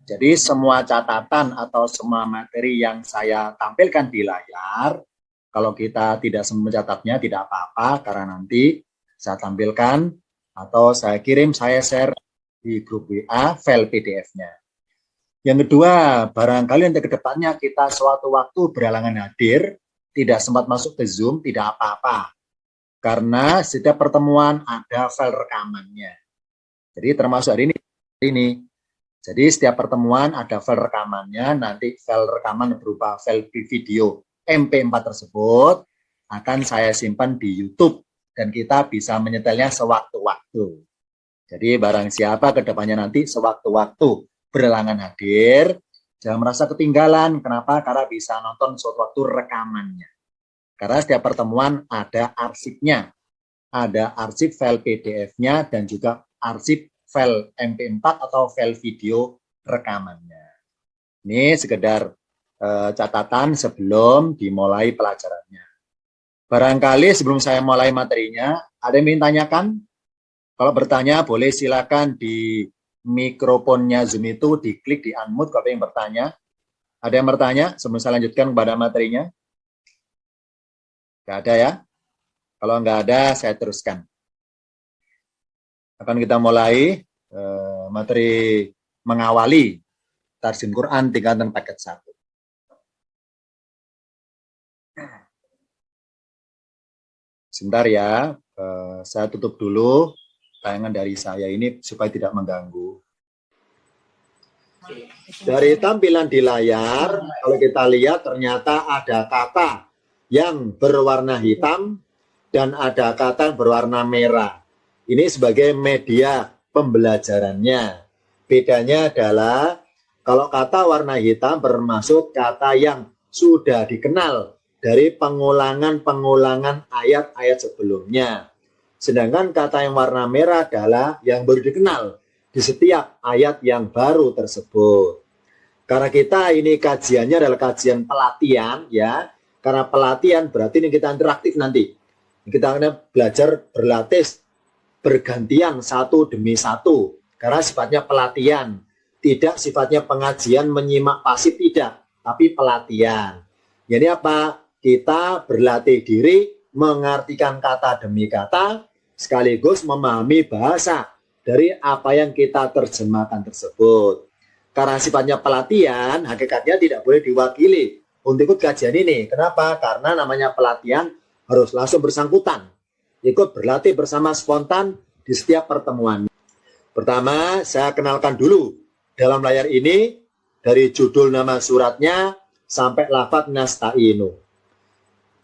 Jadi semua catatan atau semua materi yang saya tampilkan di layar, kalau kita tidak mencatatnya tidak apa-apa, karena nanti saya tampilkan atau saya kirim, saya share di grup WA file PDF-nya. Yang kedua, barangkali nanti ke depannya kita suatu waktu berhalangan hadir, tidak sempat masuk ke Zoom, tidak apa-apa. Karena setiap pertemuan ada file rekamannya. Jadi termasuk hari ini. Jadi setiap pertemuan ada file rekamannya, nanti file rekaman berupa file video MP4 tersebut akan saya simpan di YouTube dan kita bisa menyetelnya sewaktu-waktu. Jadi barang siapa ke depannya nanti sewaktu-waktu berhalangan hadir, jangan merasa ketinggalan. Kenapa? Karena bisa nonton suatu waktu rekamannya. Karena setiap pertemuan ada arsipnya. Ada arsip file PDF-nya dan juga arsip file MP4 atau file video rekamannya. Ini sekedar catatan sebelum dimulai pelajarannya. Barangkali sebelum saya mulai materinya, ada yang ingin tanyakan? Kalau bertanya boleh silakan di mikrofonnya Zoom itu diklik di unmute kalau yang bertanya. Ada yang bertanya sebelum saya lanjutkan kepada materinya? Nggak ada ya? Kalau nggak ada, saya teruskan. Akan kita mulai materi mengawali tarjim Quran tingkatan paket 1. Sebentar ya, saya tutup dulu tayangan dari saya ini supaya tidak mengganggu. Dari tampilan di layar, kalau kita lihat ternyata ada kata yang berwarna hitam dan ada kata berwarna merah. Ini sebagai media pembelajarannya. Bedanya adalah kalau kata warna hitam bermaksud kata yang sudah dikenal dari pengulangan ayat-ayat sebelumnya. Sedangkan kata yang warna merah adalah yang baru dikenal di setiap ayat yang baru tersebut. Karena kita ini kajiannya adalah kajian pelatihan ya. Karena pelatihan berarti ini kita interaktif nanti. Kita akan belajar berlatih bergantian satu demi satu. Karena sifatnya pelatihan. Tidak sifatnya pengajian menyimak pasif, tidak. Tapi pelatihan. Jadi apa? Kita berlatih diri mengartikan kata demi kata sekaligus memahami bahasa dari apa yang kita terjemahkan tersebut. Karena sifatnya pelatihan, hakikatnya tidak boleh diwakili untuk ikut kajian ini. Kenapa? Karena namanya pelatihan harus langsung bersangkutan. Ikut berlatih bersama spontan di setiap pertemuan. Pertama, saya kenalkan dulu dalam layar ini dari judul nama suratnya sampai lafadz nasta'inu.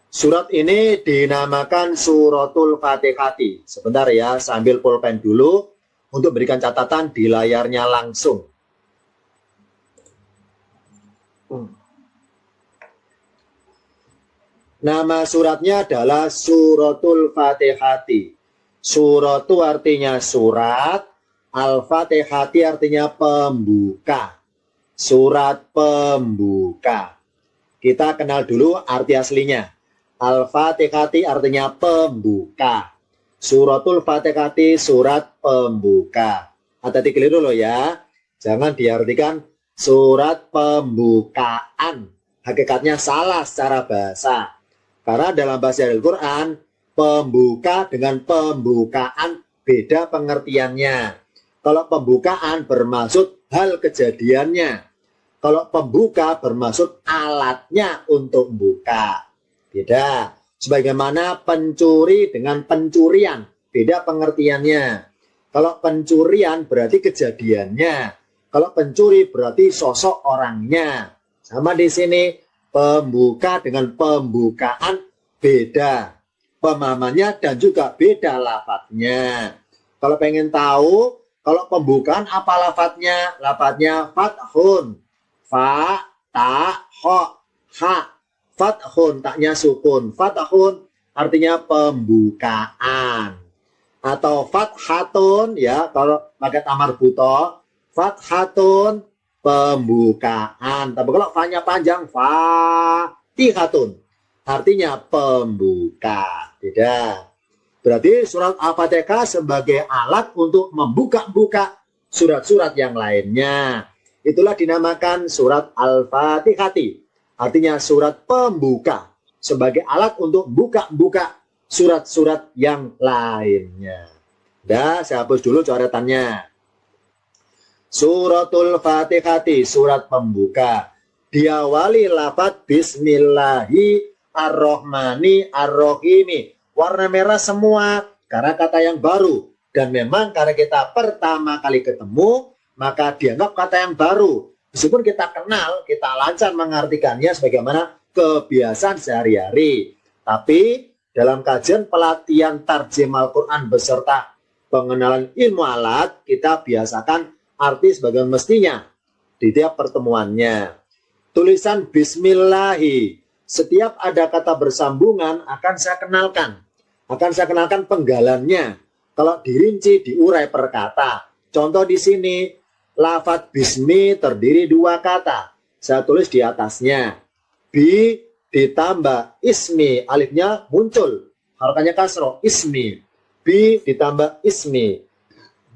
Surat ini dinamakan Suratul Fatihati. Sebentar ya, sambil pulpen dulu untuk berikan catatan di layarnya langsung. Nama suratnya adalah Suratul Fatihati. Suratu artinya surat, Al-Fatihati artinya pembuka. Surat pembuka. Kita kenal dulu arti aslinya. Al-Fatihati artinya pembuka. Suratul Fatihati surat pembuka. Hati-hati keliru loh ya. Jangan diartikan surat pembukaan. Hakikatnya salah secara bahasa. Karena dalam bahasa Al-Quran, pembuka dengan pembukaan beda pengertiannya. Kalau pembukaan bermaksud hal kejadiannya. Kalau pembuka bermaksud alatnya untuk buka. Beda. Sebagaimana pencuri dengan pencurian. Beda pengertiannya. Kalau pencurian berarti kejadiannya. Kalau pencuri berarti sosok orangnya. Sama di sini, pembuka dengan pembukaan beda. Pemahamannya dan juga beda lafadznya. Kalau pengen tahu, kalau pembukaan apa lafadznya? Lafadznya fathun. Fa, ta, ho, ha. Fathun, taknya sukun. Fathun artinya pembukaan. Atau fathatun, ya, kalau pakai tamar buto. Fathatun, pembukaan. Tapi kalau fa-nya panjang, fatihatun. Artinya pembuka. Tidak. Berarti surat Al-Fatihah sebagai alat untuk membuka-buka surat-surat yang lainnya. Itulah dinamakan surat Al-Fatihati. Artinya surat pembuka. Sebagai alat untuk buka-buka surat-surat yang lainnya. Dah, saya hapus dulu coretannya. Suratul Fatihati, surat pembuka. Diawali lafadz Bismillahi Ar-Rahmani Ar-Rahimi. Warna merah semua karena kata yang baru. Dan memang karena kita pertama kali ketemu, maka dianggap kata yang baru. Meskipun kita kenal, kita lancar mengartikannya sebagaimana kebiasaan sehari-hari. Tapi dalam kajian pelatihan tarjim Al-Quran beserta pengenalan ilmu alat, kita biasakan arti sebagai mestinya di tiap pertemuannya. Tulisan Bismillahi. Setiap ada kata bersambungan akan saya kenalkan. Akan saya kenalkan penggalannya. Kalau dirinci, diurai per kata. Contoh di sini, lafadz bismi terdiri dua kata. Saya tulis di atasnya. Bi ditambah ismi. Alifnya muncul. Harokannya kasroh. Ismi. Bi ditambah ismi.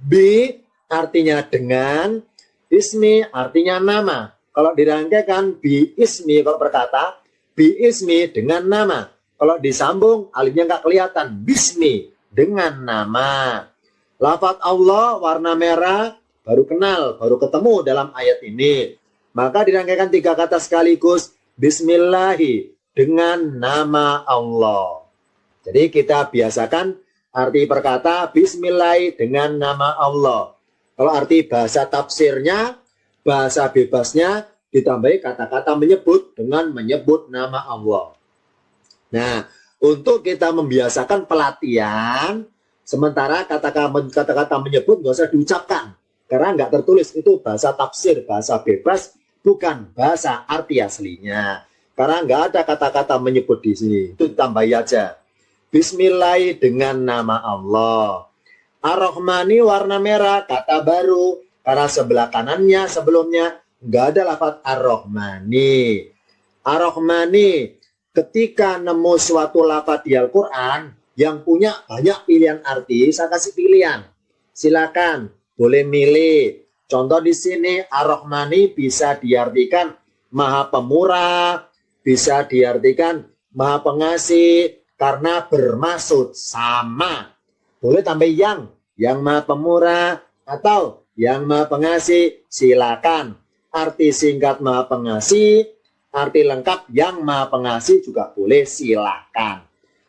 Bi artinya dengan. Ismi artinya nama. Kalau dirangkaikan bi ismi kalau berkata. Bi ismi dengan nama. Kalau disambung alifnya nggak kelihatan. Bismi dengan nama. Lafadz Allah warna merah. Baru kenal, baru ketemu dalam ayat ini. Maka dirangkaikan tiga kata sekaligus. Bismillahi, dengan nama Allah. Jadi kita biasakan arti perkata Bismillahi dengan nama Allah. Kalau arti bahasa tafsirnya, bahasa bebasnya, ditambahi kata-kata menyebut dengan menyebut nama Allah. Nah, untuk kita membiasakan pelatihan, sementara kata-kata menyebut nggak usah diucapkan. Karena nggak tertulis, itu bahasa tafsir, bahasa bebas, bukan bahasa arti aslinya. Karena nggak ada kata-kata menyebut di sini, itu tambahi aja. Bismillah dengan nama Allah. Ar-Rahmani warna merah, kata baru. Karena sebelah kanannya sebelumnya nggak ada lafadz Ar-Rahmani. Ar-Rahmani, ketika nemu suatu lafadz di Al-Quran yang punya banyak pilihan arti, saya kasih pilihan. Silakan, boleh milih. Contoh di sini, Ar-Rahmani bisa diartikan Maha Pemurah, bisa diartikan Maha Pengasih, karena bermaksud sama. Boleh tambah yang Maha Pemurah, atau yang Maha Pengasih, silakan. Arti singkat Maha Pengasih, arti lengkap yang Maha Pengasih juga boleh, silakan.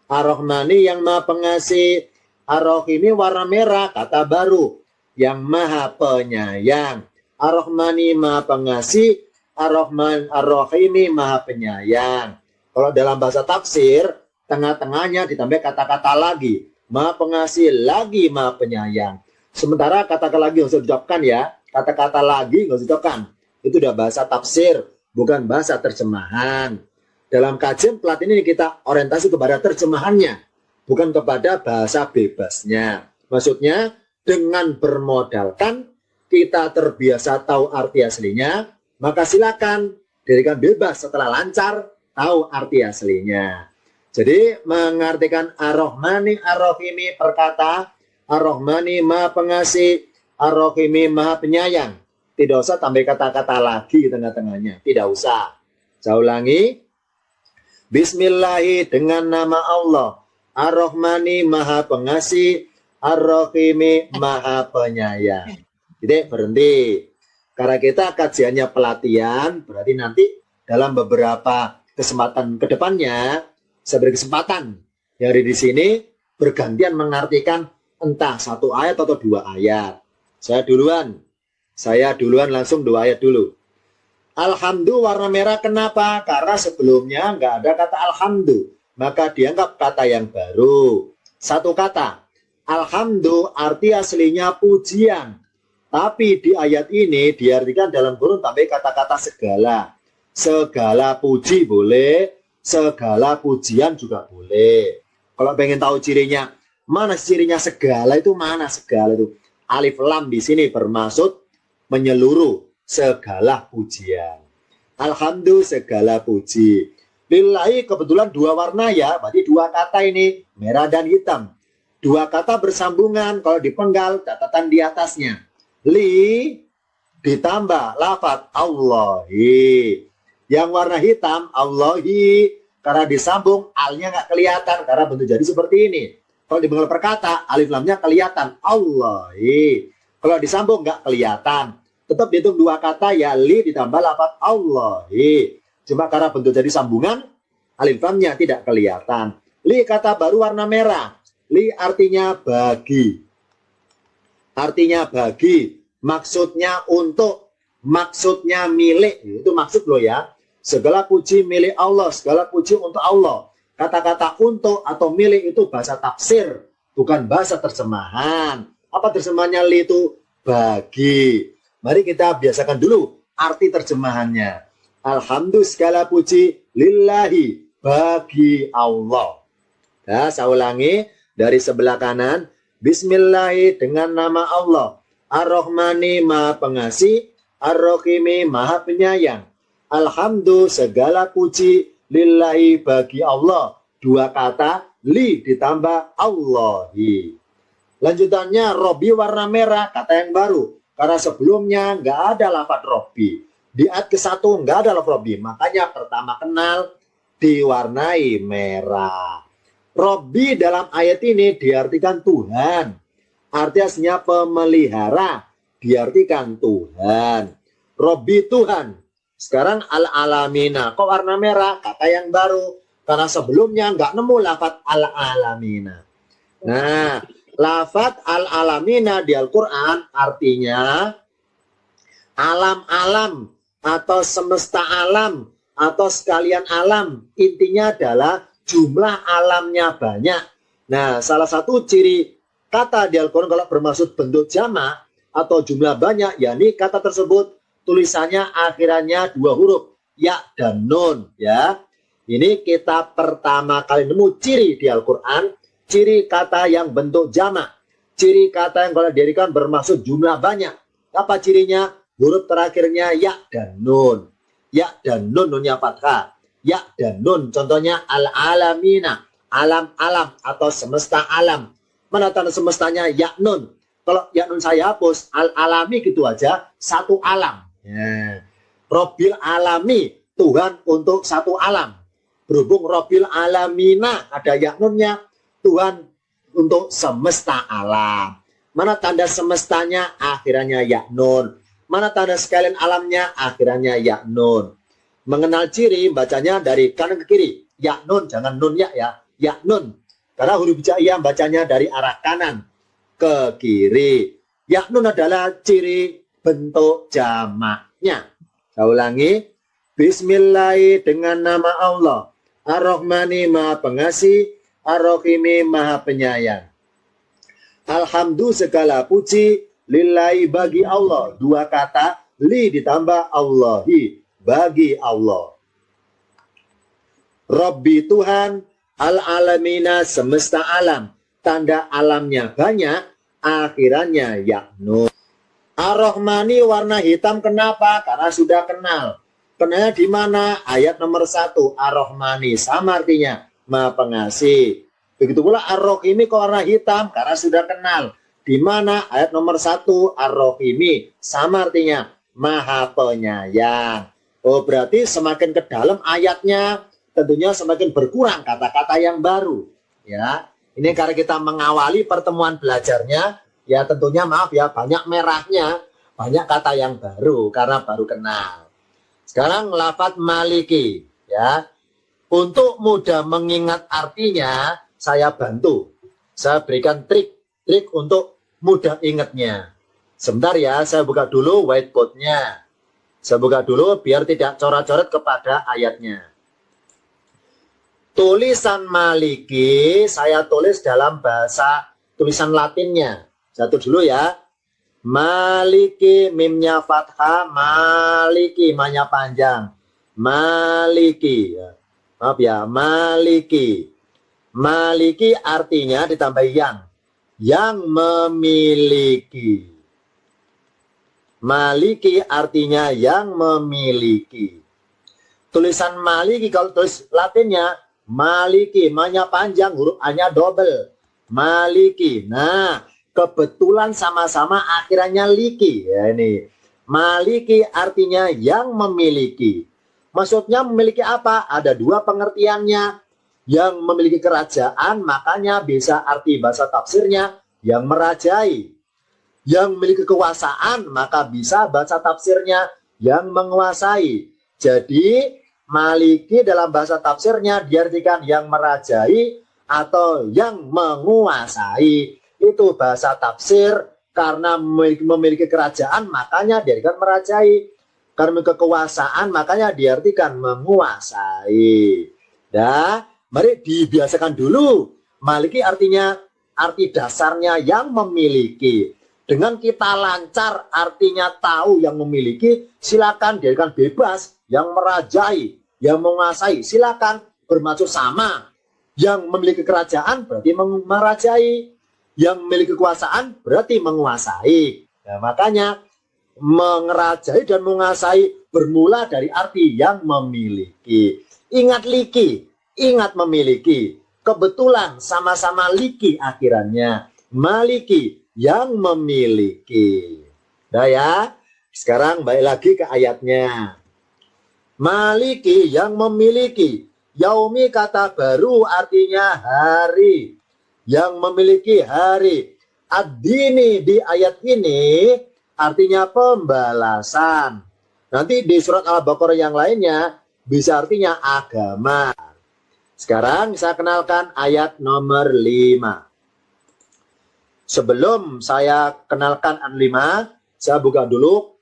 Ar-Rahmani yang Maha Pengasih, Ar-Rahimi warna merah, kata baru, yang Maha Penyayang. Ar-Rahmani Maha Pengasih, Ar-Rahimi Maha Penyayang. Kalau dalam bahasa tafsir, tengah-tengahnya ditambah kata-kata lagi, Maha Pengasih lagi Maha Penyayang. Sementara kata-kata lagi nggak usah diucapkan ya, kata-kata lagi nggak usah diucapkan. Itu udah bahasa tafsir, bukan bahasa terjemahan. Dalam kajian pelatihan ini kita orientasi kepada terjemahannya, bukan kepada bahasa bebasnya. Maksudnya dengan bermodalkan kita terbiasa tahu arti aslinya, maka silakan dirikan bebas setelah lancar tahu arti aslinya. Jadi mengartikan Ar-Rahmani Ar-Rahimi perkata Ar-Rahmani Maha Pengasih, Ar-Rahimi Maha Penyayang. Tidak usah tambah kata-kata lagi di tengah-tengahnya, tidak usah. Saya ulangi. Bismillahi dengan nama Allah, Ar-Rahmani Maha Pengasih, Ar-Rahimi Maha Penyayang. Jadi berhenti. Karena kita kajiannya pelatihan, berarti nanti dalam beberapa kesempatan ke depannya, saya beri kesempatan yang ada di sini bergantian mengartikan entah satu ayat atau dua ayat. Saya duluan langsung dua ayat dulu. Alhamdulillah warna merah kenapa? Karena sebelumnya nggak ada kata alhamdulillah, maka dianggap kata yang baru. Satu kata, alhamdulillah arti aslinya pujian. Tapi di ayat ini diartikan dalam kurung tambah kata-kata segala. Segala puji boleh, segala pujian juga boleh. Kalau pengen tahu cirinya, mana cirinya segala itu, mana segala itu? Alif lam di sini bermaksud menyeluruh segala pujian. Alhamdulillah segala puji. Lillahi kebetulan dua warna ya, berarti dua kata ini, merah dan hitam. Dua kata bersambungan, kalau dipenggal catatan di atasnya. Li ditambah lafaz Allahi. Yang warna hitam Allahi, karena disambung alnya nggak kelihatan karena bentuk jadi seperti ini. Kalau dipenggal per kata alif lamnya kelihatan Allahi. Kalau disambung nggak kelihatan. Tetap dihitung dua kata ya, li ditambah lafaz Allahi. Cuma karena bentuk jadi sambungan alif lamnya tidak kelihatan. Li kata baru warna merah. Li artinya bagi. Artinya bagi, maksudnya untuk, maksudnya milik, itu maksud loh ya. Segala puji milik Allah, segala puji untuk Allah. Kata-kata untuk atau milik itu bahasa tafsir, bukan bahasa terjemahan. Apa terjemahannya li itu? Bagi. Mari kita biasakan dulu arti terjemahannya. Alhamdulillah segala puji lillahi, bagi Allah. Ya, saya ulangi dari sebelah kanan. Bismillahi dengan nama Allah, Ar-Rahmani Maha Pengasih, Ar-Rahimi Maha Penyayang. Alhamdulillah segala puji lillahi bagi Allah. Dua kata, li ditambah Allahi. Lanjutannya, Robi warna merah, kata yang baru. Karena sebelumnya nggak ada lafaz Robi. Di ayat ke-1 nggak ada lafaz Robi. Makanya pertama kenal diwarnai merah. Robbi dalam ayat ini diartikan Tuhan. Arti aslinya pemelihara, diartikan Tuhan. Robbi Tuhan. Sekarang al-alamina. Kok warna merah? Kata yang baru. Karena sebelumnya nggak nemu lafaz al-alamina. Nah, lafaz al-alamina di Al-Quran artinya alam-alam atau semesta alam atau sekalian alam. Intinya adalah jumlah alamnya banyak. Nah, salah satu ciri kata di Al-Quran kalau bermaksud bentuk jamak atau jumlah banyak, yakni kata tersebut tulisannya akhirannya dua huruf, ya dan nun. Ya, ini kita pertama kali nemu ciri di Al-Quran, ciri kata yang bentuk jamak, ciri kata yang kalau didirikan bermaksud jumlah banyak. Apa cirinya? Huruf terakhirnya ya dan nun. Ya dan nun, nunnya fathah. Ya dan nun, contohnya al-alamina. alam-alam atau semesta alam. Mana tanda semestanya? Yaknun. Kalau yaknun saya hapus, al-alami gitu aja, satu alam. Ya. Robil alami, Tuhan untuk satu alam. Berhubung Robil alamina, ada yaknunnya, Tuhan untuk semesta alam. Mana tanda semestanya? Akhirannya yaknun. Mana tanda sekalian alamnya? Akhirannya yaknun. Mengenal ciri, bacanya dari kanan ke kiri. Yaknun, jangan nun ya, yaknun. Karena huruf hijaiyah bacanya dari arah kanan ke kiri. Yaknun adalah ciri bentuk jamaknya. Saya ulangi. Bismillah dengan nama Allah. Ar-Rahmani Maha Pengasih, Ar-Rahimi Maha Penyayang. Alhamdulillah segala puji lillahi bagi Allah. Dua kata, li ditambah Allahi, bagi Allah. Rabbi Tuhan, al-alamina semesta alam. Tanda alamnya banyak, akhirannya yaknun. Ar-Rahmani warna hitam kenapa? Karena sudah kenal. Kenalnya di mana? Ayat nomor 1. Ar-Rahmani sama artinya Maha Pengasih. Begitu pula Ar-Rahimi kok warna hitam karena sudah kenal. Di mana? Ayat nomor 1. Ar-Rahimi sama artinya Maha Penyayang. Oh, berarti semakin ke dalam ayatnya tentunya semakin berkurang kata-kata yang baru. Ya, ini karena kita mengawali pertemuan belajarnya, ya tentunya maaf ya banyak merahnya, banyak kata yang baru karena baru kenal. Sekarang lafadz maliki, ya. Untuk mudah mengingat artinya, saya bantu. Saya berikan trik untuk mudah ingatnya. Sebentar ya, saya buka dulu whiteboardnya. Saya buka dulu biar tidak coret-coret kepada ayatnya. Tulisan maliki saya tulis dalam bahasa tulisan Latinnya. Satu dulu ya. Maliki, mimnya fathah, maliki, manya panjang. Maliki. Maaf ya, maliki. Maliki artinya ditambah yang. Yang memiliki. Maliki artinya yang memiliki. Tulisan maliki kalau tulis Latinnya, maliki, manya panjang, huruf A-nya double. Maliki. Nah, kebetulan sama-sama akhirannya liki. Ya ini. Maliki artinya yang memiliki. Maksudnya memiliki apa? Ada dua pengertiannya. Yang memiliki kerajaan, makanya bisa arti bahasa tafsirnya yang merajai. Yang memiliki kekuasaan, maka bisa bahasa tafsirnya yang menguasai. Jadi, maliki dalam bahasa tafsirnya diartikan yang merajai atau yang menguasai. Itu bahasa tafsir karena memiliki kerajaan makanya diartikan merajai. Karena memiliki kekuasaan makanya diartikan menguasai. Nah, mari dibiasakan dulu. Maliki artinya arti dasarnya yang memiliki. Dengan kita lancar artinya tahu yang memiliki, silakan diartikan bebas yang merajai, yang menguasai. Silakan bermaksud sama. Yang memiliki kerajaan berarti merajai. Yang memiliki kekuasaan berarti menguasai. Nah, makanya mengerajai dan menguasai bermula dari arti yang memiliki. Ingat liki, ingat memiliki. Kebetulan sama-sama liki akhirannya. Maliki, yang memiliki. Nah ya, sekarang balik lagi ke ayatnya. Maliki, yang memiliki. Yaumi kata baru artinya hari. Yang memiliki hari. Ad-dini di ayat ini artinya pembalasan. Nanti di surat Al-Baqarah yang lainnya bisa artinya agama. Sekarang saya kenalkan ayat nomor 5. Sebelum saya kenalkan ayat 5, saya buka dulu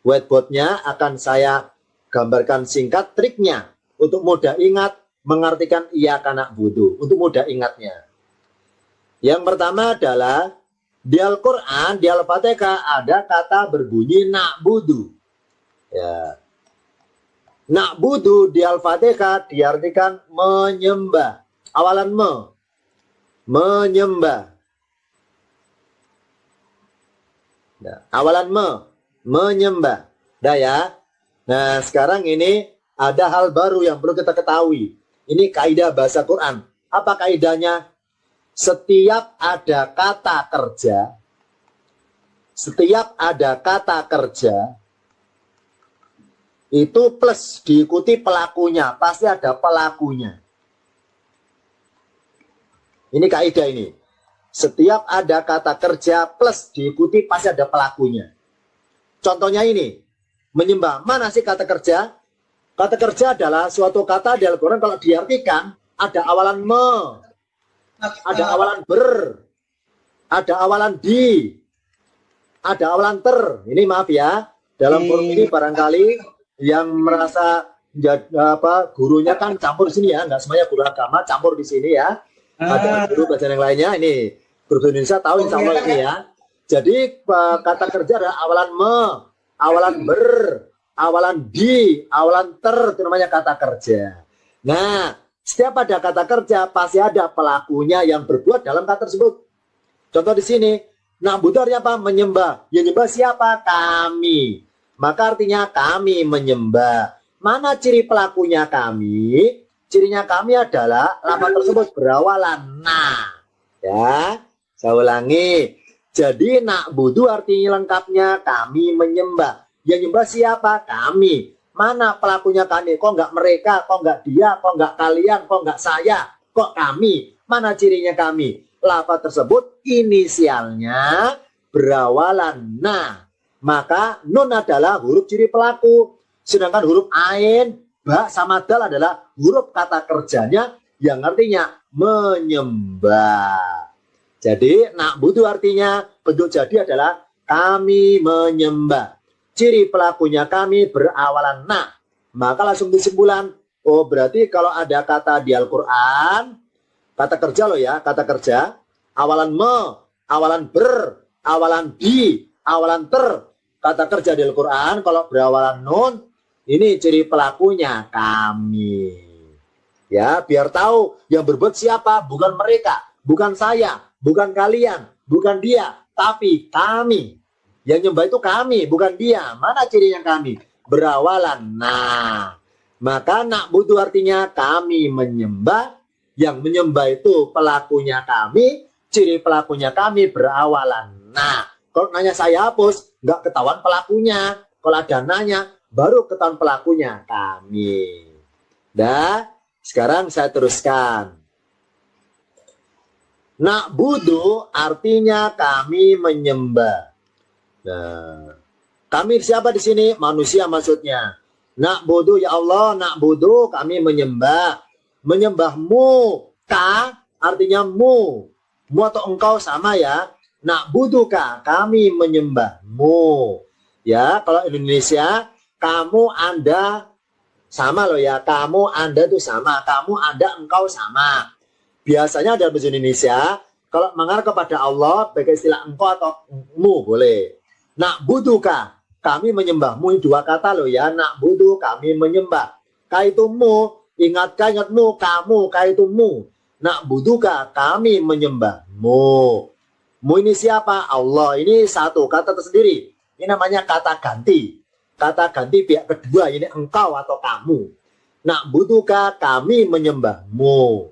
whiteboardnya, akan saya gambarkan singkat triknya untuk mudah ingat mengartikan iyyaka na'budu, untuk mudah ingatnya. Yang pertama adalah di Al-Quran, di Al-Fatihah ada kata berbunyi na'budu. Ya. Na'budu di Al-Fatihah diartikan menyembah. Awalan menyembah. Nah, awalan menyembah. Nah ya. Nah, sekarang ini ada hal baru yang perlu kita ketahui. Ini kaidah bahasa Quran. Apa kaidahnya? Setiap ada kata kerja, itu plus diikuti pelakunya, pasti ada pelakunya. Ini kaidah ini. Setiap ada kata kerja plus diikuti pasti ada pelakunya. Contohnya ini, menyembah. Mana sih kata kerja? Kata kerja adalah suatu kata di Al-Quran kalau diartikan ada awalan me, ada awalan ber, ada awalan di, ada awalan ter. Ini maaf ya, dalam forum ini barangkali yang merasa gurunya kan campur di sini ya, nggak semuanya guru agama campur di sini ya. Ada guru bacaan yang lainnya, ini guru Indonesia tahu insya Allah ini ya. Jadi kata kerja adalah awalan me, awalan ber, awalan di, awalan ter, itu namanya kata kerja. Nah, setiap ada kata kerja pasti ada pelakunya yang berbuat dalam kata tersebut. Contoh di sini, na'budu artinya apa? Menyembah. Yang nyembah siapa? Kami. Maka artinya kami menyembah. Mana ciri pelakunya kami? Cirinya kami adalah lafaz tersebut berawalan na. Ya, saya ulangi. Jadi na'budu artinya lengkapnya kami menyembah. Yang nyembah siapa? Kami. Mana pelakunya kami? Kok nggak mereka? Kok nggak dia? Kok nggak kalian? Kok nggak saya? Kok kami? Mana cirinya kami? Lafaz tersebut inisialnya berawalan na. Maka nun adalah huruf ciri pelaku. Sedangkan huruf ain, ba, sama dal adalah huruf kata kerjanya yang artinya menyembah. Jadi na'budu artinya bentuk jadi adalah kami menyembah. Ciri pelakunya kami berawalan na. Maka langsung kesimpulan, oh berarti kalau ada kata di Al-Quran, kata kerja loh ya, kata kerja, awalan me, awalan ber, awalan di, awalan ter. Kata kerja di Al-Quran kalau berawalan nun, ini ciri pelakunya kami. Ya, biar tahu yang berbuat siapa, bukan mereka, bukan saya, bukan kalian, bukan dia, tapi kami. Yang nyembah itu kami, bukan dia. Mana cirinya kami? Berawalan. Nah, maka na'budu artinya kami menyembah. Yang menyembah itu pelakunya kami, ciri pelakunya kami berawalan. Nah, kalau nanya saya hapus, nggak ketahuan pelakunya. Kalau ada nanya, baru ketahuan pelakunya kami. Dah, sekarang saya teruskan. Na'budu artinya kami menyembah. Nah, kami siapa di sini? Manusia maksudnya. Na'budu ya Allah, na'budu kami menyembah. Menyembahmu, ka artinya mu. Mu atau engkau sama ya. Na'buduka kami menyembahmu. Ya, kalau Indonesia kamu Anda sama loh ya. Kamu Anda itu sama. Kamu Anda engkau sama. Biasanya dalam bahasa Indonesia kalau mengarah kepada Allah pakai istilah engkau atau mu boleh. Na'buduka kami menyembahmu, dua kata loh ya. Na'budu kami menyembah. Ka itu mu, ingatmu, kamu, ka itu mu. Na'buduka kami menyembahmu. Mu ini siapa? Allah. Ini satu kata tersendiri. Ini namanya kata ganti. Kata ganti pihak kedua, ini engkau atau kamu. Na'buduka kami menyembahmu.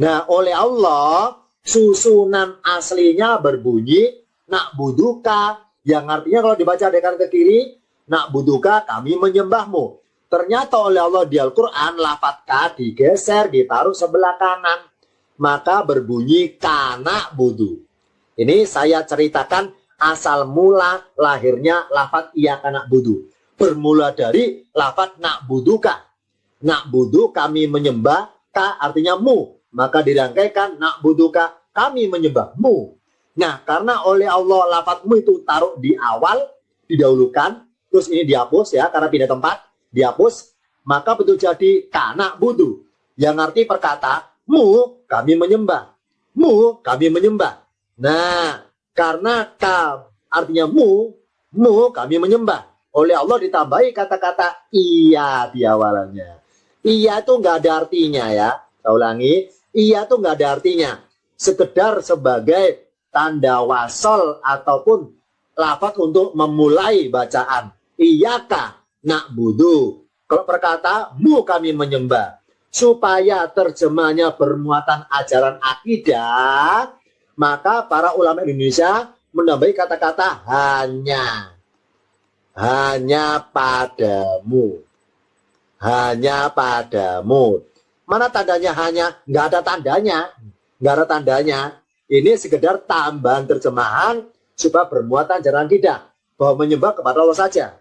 Nah, oleh Allah susunan aslinya berbunyi na'buduka, yang artinya kalau dibaca dari kanan ke kiri, na'buduka kami menyembahmu. Ternyata oleh Allah di Al-Quran lafaz ka digeser, ditaruh sebelah kanan, maka berbunyi kana budu. Ini saya ceritakan asal mula lahirnya lafaz iya kana budu. Bermula dari lafaz na'buduka. Na'budu kami menyembah, ka artinya mu, maka dirangkaikan na'buduka kami menyembahmu. Nah, karena oleh Allah lafadzmu itu taruh di awal, didahulukan, terus ini dihapus ya, karena pindah tempat, dihapus, maka betul jadi kana budu. Yang arti perkata, mu kami menyembah, mu kami menyembah. Nah, karena ka artinya mu kami menyembah. Oleh Allah ditambahi kata-kata iya di awalannya. Iya itu nggak ada artinya ya. Saya ulangi, iya itu nggak ada artinya. Sekedar sebagai tanda wasol ataupun lafaz untuk memulai bacaan. Iyaka na'budu. Kalau perkata mu kami menyembah. supaya terjemahnya bermuatan ajaran akidah, maka para ulama Indonesia menambahi kata-kata hanya padamu, hanya padamu. Mana tandanya hanya? Nggak ada tandanya, nggak ada tandanya. Ini sekedar tambahan terjemahan supaya bermuatan ajaran akidah bahwa menyembah kepada Allah saja.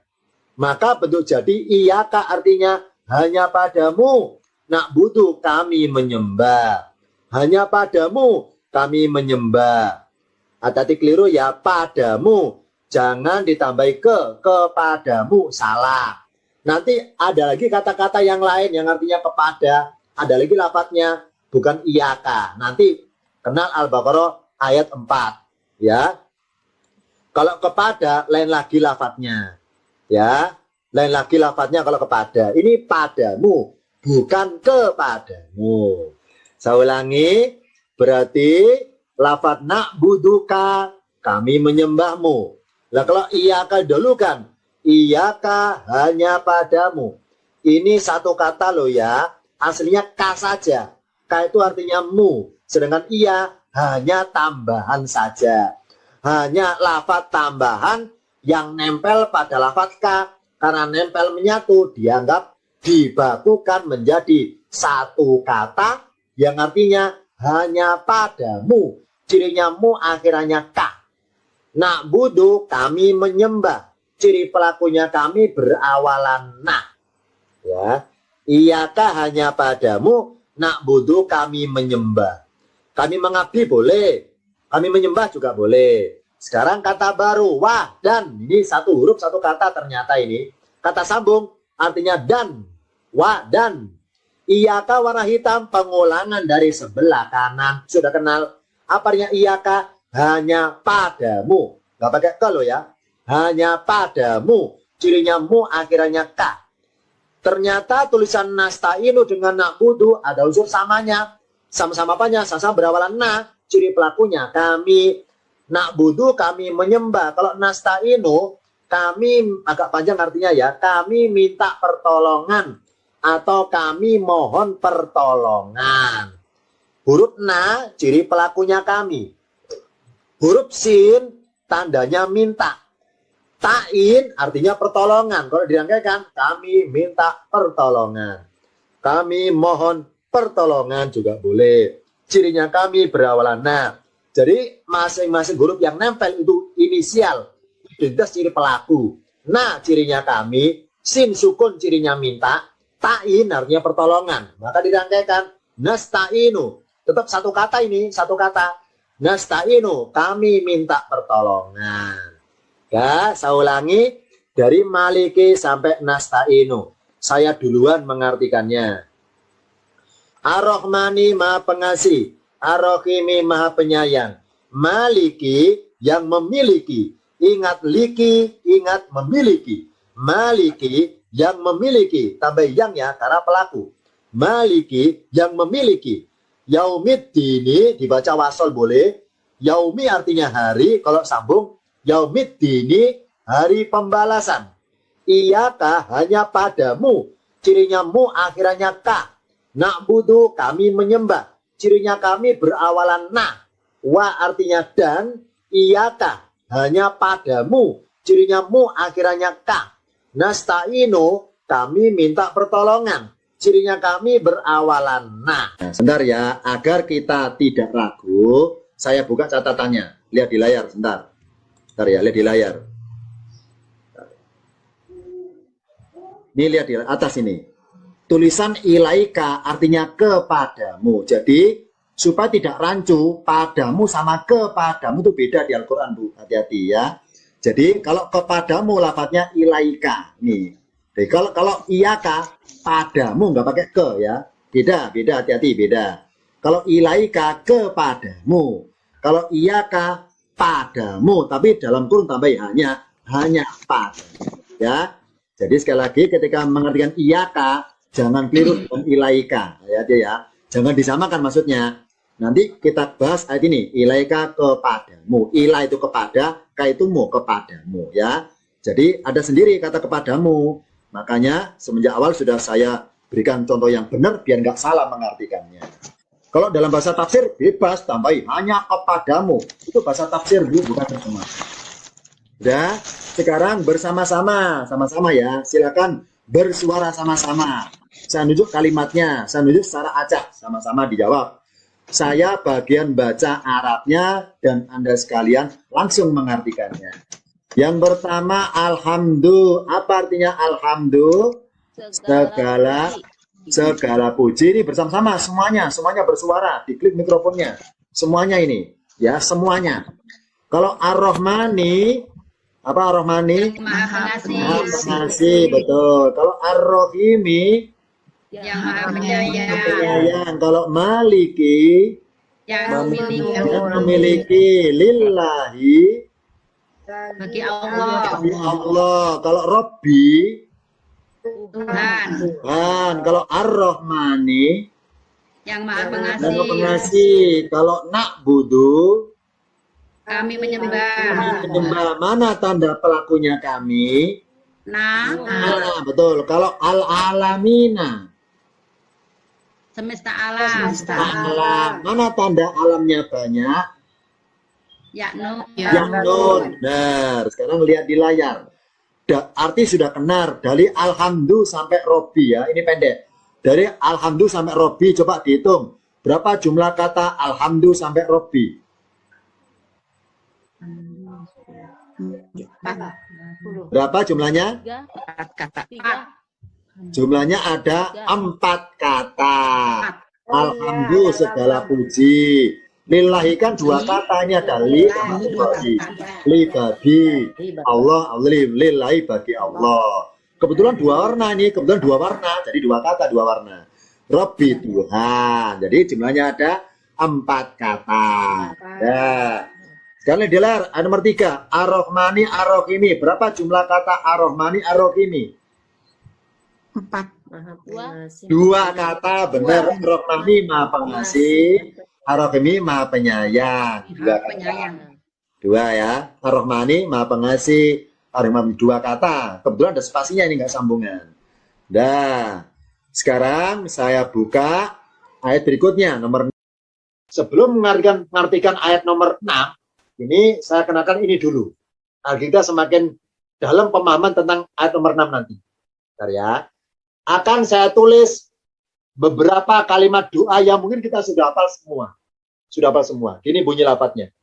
Maka bentuk jadi iyaka artinya hanya padamu na'budu, kami menyembah. Hanya padamu kami menyembah. Hati-hati keliru ya, padamu. Jangan ditambahi kepadamu, salah. Nanti ada lagi kata-kata yang lain yang artinya kepada. Ada lagi lafadznya bukan iyaka. Nanti kenal Al-Baqarah ayat 4. Ya. Kalau kepada lain lagi lafadznya. Ya. Lain lagi lafadznya kalau kepada. Ini padamu, bukan kepadamu. Saya ulangi, berarti lafadz na'buduka, kami menyembahmu. Lah kalau iyaka dulu kan, iyaka hanya padamu. Ini satu kata loh ya, aslinya ka saja. Ka itu artinya mu, sedangkan iya hanya tambahan saja. Hanya lafadz tambahan yang nempel pada lafadz ka, karena nempel menyatu dianggap dibakukan menjadi satu kata yang artinya hanya padamu, cirinya mu akhirannya ka. Na'budu, kami menyembah, ciri pelakunya kami berawalan na. Ya, iyaka hanya padamu, na'budu kami menyembah. Kami mengabdi boleh, kami menyembah juga boleh. Sekarang kata baru, wah dan, ini satu huruf satu kata ternyata ini. Kata sambung artinya dan, wa dan. Iyaka warna hitam, pengulangan dari sebelah kanan. Sudah kenal apa artinya iyaka? Hanya padamu. Gak pakai ke lo ya. Hanya padamu. Cirinya mu akhirnya ka. Ternyata tulisan nasta'inu dengan na'budu ada unsur samanya. Sama-sama apanya? Sama-sama berawalan na. Ciri pelakunya kami. Na'budu kami menyembah. Kalau nasta'inu kami agak panjang artinya ya. Kami minta pertolongan. Atau kami mohon pertolongan. Huruf na ciri pelakunya kami. Huruf sin tandanya minta. Ta'in artinya pertolongan. Kalau dirangkaikan kami minta pertolongan. Kami mohon pertolongan juga boleh. Cirinya kami berawalan na. Jadi masing-masing huruf yang nempel itu inisial. Identitas ciri pelaku. Na cirinya kami. Sin sukun cirinya minta. Ta'in artinya pertolongan. Maka dirangkaikan nasta'inu. Tetap satu kata ini, satu kata. Nasta'inu, kami minta pertolongan. Ya, saya ulangi dari maliki sampai nasta'inu. Saya duluan mengartikannya. Ar-Rahmani maha pengasih, Ar-Rahimi maha penyayang. Maliki yang memiliki. Ingat liki, ingat memiliki. Maliki yang memiliki, tambah yang ya karena pelaku. Maliki yang memiliki. Yaumiddini dibaca wasol boleh. Yaumi artinya hari, kalau sambung yaumiddini hari pembalasan. Iyaka hanya padamu, cirinya mu akhirannya ka. Na'budu kami menyembah, cirinya kami berawalan na. Wa artinya dan, iyaka hanya padamu, cirinya mu akhirannya ka. Nasta'inu kami minta pertolongan, cirinya kami berawalan nah. Sebentar ya, agar kita tidak ragu, saya buka catatannya. Lihat di layar, sebentar. Sebentar ya, lihat di layar. Ini lihat di atas ini. Tulisan ilaika artinya kepadamu. Jadi, supaya tidak rancu, padamu sama kepadamu itu beda di Al-Quran, Bu. Hati-hati ya. Jadi, kalau kepadamu lafadznya ilaika. Nih. Jadi, kalau iyaka, padamu nggak pakai ke ya, beda hati-hati beda. Kalau ilaika kepadamu, kalau iyaka padamu, tapi dalam kurung tambah hanya pada ya. Jadi sekali lagi ketika mengartikan iyaka jangan keliru dengan ilaika ya, jangan disamakan maksudnya. Nanti kita bahas ayat ini, ilaika kepadamu, ila itu kepada, ka itu mu kepadamu ya. Jadi ada sendiri kata kepadamu. Makanya semenjak awal sudah saya berikan contoh yang benar biar nggak salah mengartikannya. Kalau dalam bahasa tafsir bebas tambahi hanya kepadamu. Itu bahasa tafsir dulu, bukan terjemah. Udah, sekarang bersama-sama, sama-sama ya. Silakan bersuara sama-sama. Saya nunjuk kalimatnya, saya nunjuk secara acak, sama-sama dijawab. Saya bagian baca Arabnya dan Anda sekalian langsung mengartikannya. Yang pertama, alhamdulillah. Apa artinya alhamdulillah? Segala puji. Ini bersama-sama semuanya bersuara, diklik mikrofonnya. Semuanya ini, ya semuanya. Kalau Ar-Rahmani, apa Ar-Rahmani? Maha Maha Pengasih, Pengasih, betul. Kalau Ar-Rahimi, yang Maha Penyayang, penyayang. Kalau Maliki, yang memiliki yang memiliki lillahi, bagi Allah, bagi Allah. Kalau Robbi, Tuhan, Tuhan. Kalau Ar-Rahmani, yang Maha Maha Pengasih, Pengasih. Kalau Na'budu, kami menyembah. menyembah. Mana tanda pelakunya kami? Nah, Nah, betul. Kalau Al-Alamina, semesta alam, alam. Mana tanda alamnya banyak? yaknu Yang nun. Benar. Sekarang lihat di layar. Arti sudah kenar. Dari Alhamdulillah sampai Robbi ya. Ini pendek. Dari Alhamdulillah sampai Robbi. Coba dihitung. Berapa jumlah kata Alhamdulillah sampai Robbi? Berapa jumlahnya? kata. Jumlahnya ada 4 kata. Alhamdulillah segala puji. Lillahi kan 2 kata. Ini ada li sama bagi. Li bagi Allah, lillahi bagi Allah. Kebetulan 2 warna ini, kebetulan 2 warna. Jadi 2 kata, 2 warna. Robbi Tuhan. Jadi jumlahnya ada 4 kata. Ya. Sekarang dilar nomor 3. Ar-Rahmani Ar-Rahimi. Berapa jumlah kata Ar-Rahmani Ar-Rahimi? 2 kata, benar. Ar-Rahmani Maha Pengasih, Ar-Rahimi Maha Penyayang. 2 kata. Penyayang. 2 ya. Ar-Rahmani Maha Pengasih, Ar-Rahimi 2 kata. Kebetulan ada spasinya ini, nggak sambungan. Nah, sekarang saya buka ayat berikutnya nomor 6. Sebelum mengartikan ayat nomor 6, ini saya kenakan ini dulu. Agar kita semakin dalam pemahaman tentang ayat nomor 6 nanti. Bentar ya. Akan saya tulis beberapa kalimat doa yang mungkin kita sudah hafal semua. Sudah hafal semua. Ini bunyi lafadznya.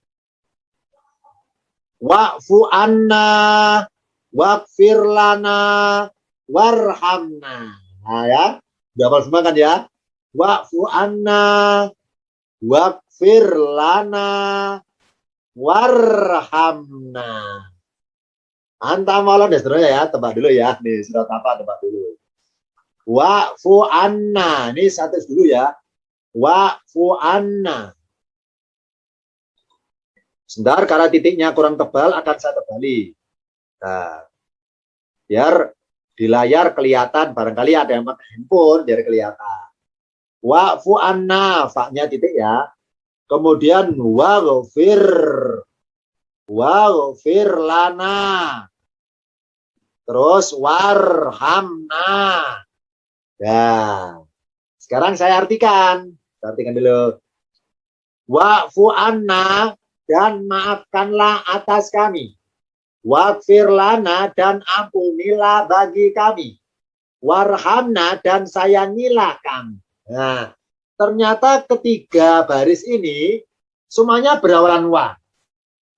Wa'fu anna, wa'gfir lana, warhamna. Nah ya, sudah hafal semua kan ya? Wa'fu anna, wa'gfir lana, warhamna. Anta malam dan seterusnya ya, tebak dulu ya. Nih surat apa, tebak dulu. Wa'fu anna. Ini satu dulu ya. Wa'fu anna. Sebentar, karena titiknya kurang tebal, akan saya tebali. Nah, biar di layar kelihatan, barangkali ada yang pakai handphone, biar kelihatan. Wa'fu anna, fa-nya titik ya. Kemudian waghfir lana. Terus warhamna. Ya. Sekarang saya artikan. Saya artikan dulu. Wa'fu anna, dan maafkanlah atas kami. Waghfir lana, dan ampunilah bagi kami. Warhamna, dan sayangilah kami. Nah, ternyata ketiga baris ini semuanya berawalan wa.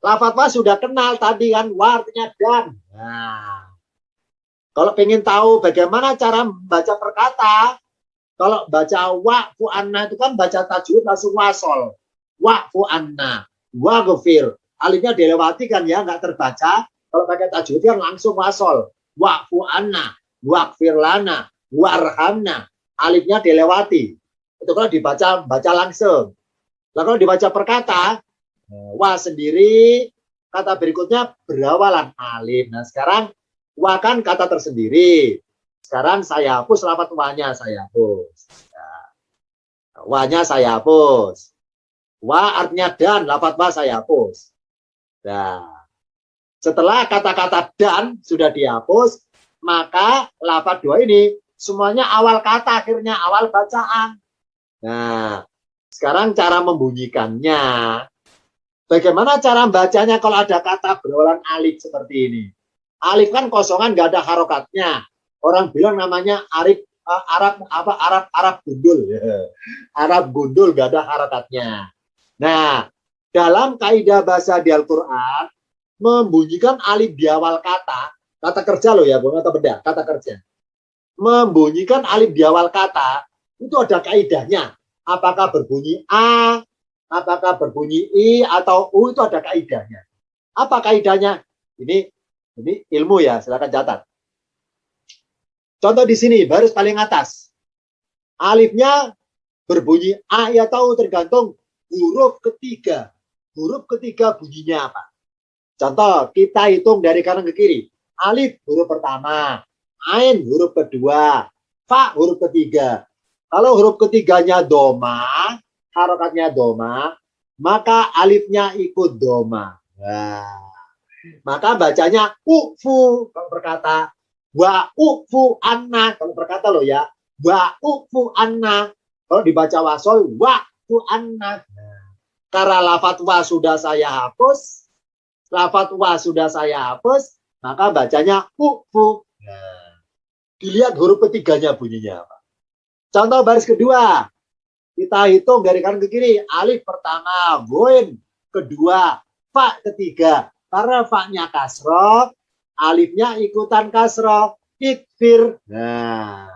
Lafaz wa sudah kenal tadi kan, wa artinya dan. Nah, kalau pengen tahu bagaimana cara membaca perkata, kalau baca wa'fu anna itu kan baca tajwid langsung wasol. Wa'fu anna, waghfir. Alifnya dilewati kan ya, nggak terbaca. Kalau pakai tajwid kan langsung wasol. Wa'fu anna, waghfir lana, warhamna. Alifnya dilewati. Itu kalau baca langsung. Nah, kalau dibaca perkata, wa sendiri, kata berikutnya berawalan alif. Nah, sekarang wa kan kata tersendiri. Sekarang saya hapus lafaz wa-nya, saya hapus. Ya. Wa-nya saya hapus. Wa artinya dan, lafaz wa saya hapus. Nah, setelah kata-kata dan sudah dihapus, maka lafaz dua ini semuanya awal kata, akhirnya awal bacaan. Nah, sekarang cara membunyikannya. Bagaimana cara bacanya kalau ada kata berulang alif seperti ini? Alif kan kosongan, nggak ada harokatnya. Orang bilang namanya Arab gundul. Arab gundul, nggak ada harokatnya. Nah, dalam kaidah bahasa di Al-Quran, membunyikan alif di awal kata kerja loh ya, bukan kata benda, kata kerja. Membunyikan alif di awal kata, itu ada kaidahnya. Apakah berbunyi A, apakah berbunyi I, atau U, itu ada kaidahnya. Apa kaidahnya? Ini ilmu ya, silakan catat. Contoh di sini, baris paling atas. Alifnya berbunyi A atau U, tergantung huruf ketiga. Huruf ketiga bunyinya apa? Contoh, kita hitung dari kanan ke kiri. Alif huruf pertama, Ain huruf kedua, Fa huruf ketiga. Kalau huruf ketiganya doma, harokatnya doma, maka alifnya ikut doma. Nah, maka bacanya ufu kalau berkata, wa ufu anna kalau berkata loh ya, wa ufu anna. Kalau dibaca wasol, wa ufu anna. Karena lafat wa sudah saya hapus, maka bacanya ufu. Nah, dilihat huruf ketiganya bunyinya apa. Contoh baris kedua, kita hitung dari kanan ke kiri. Alif pertama, goin kedua, fa ketiga. Karena fa-nya kasroh, alifnya ikutan kasroh. Ikfir. Nah,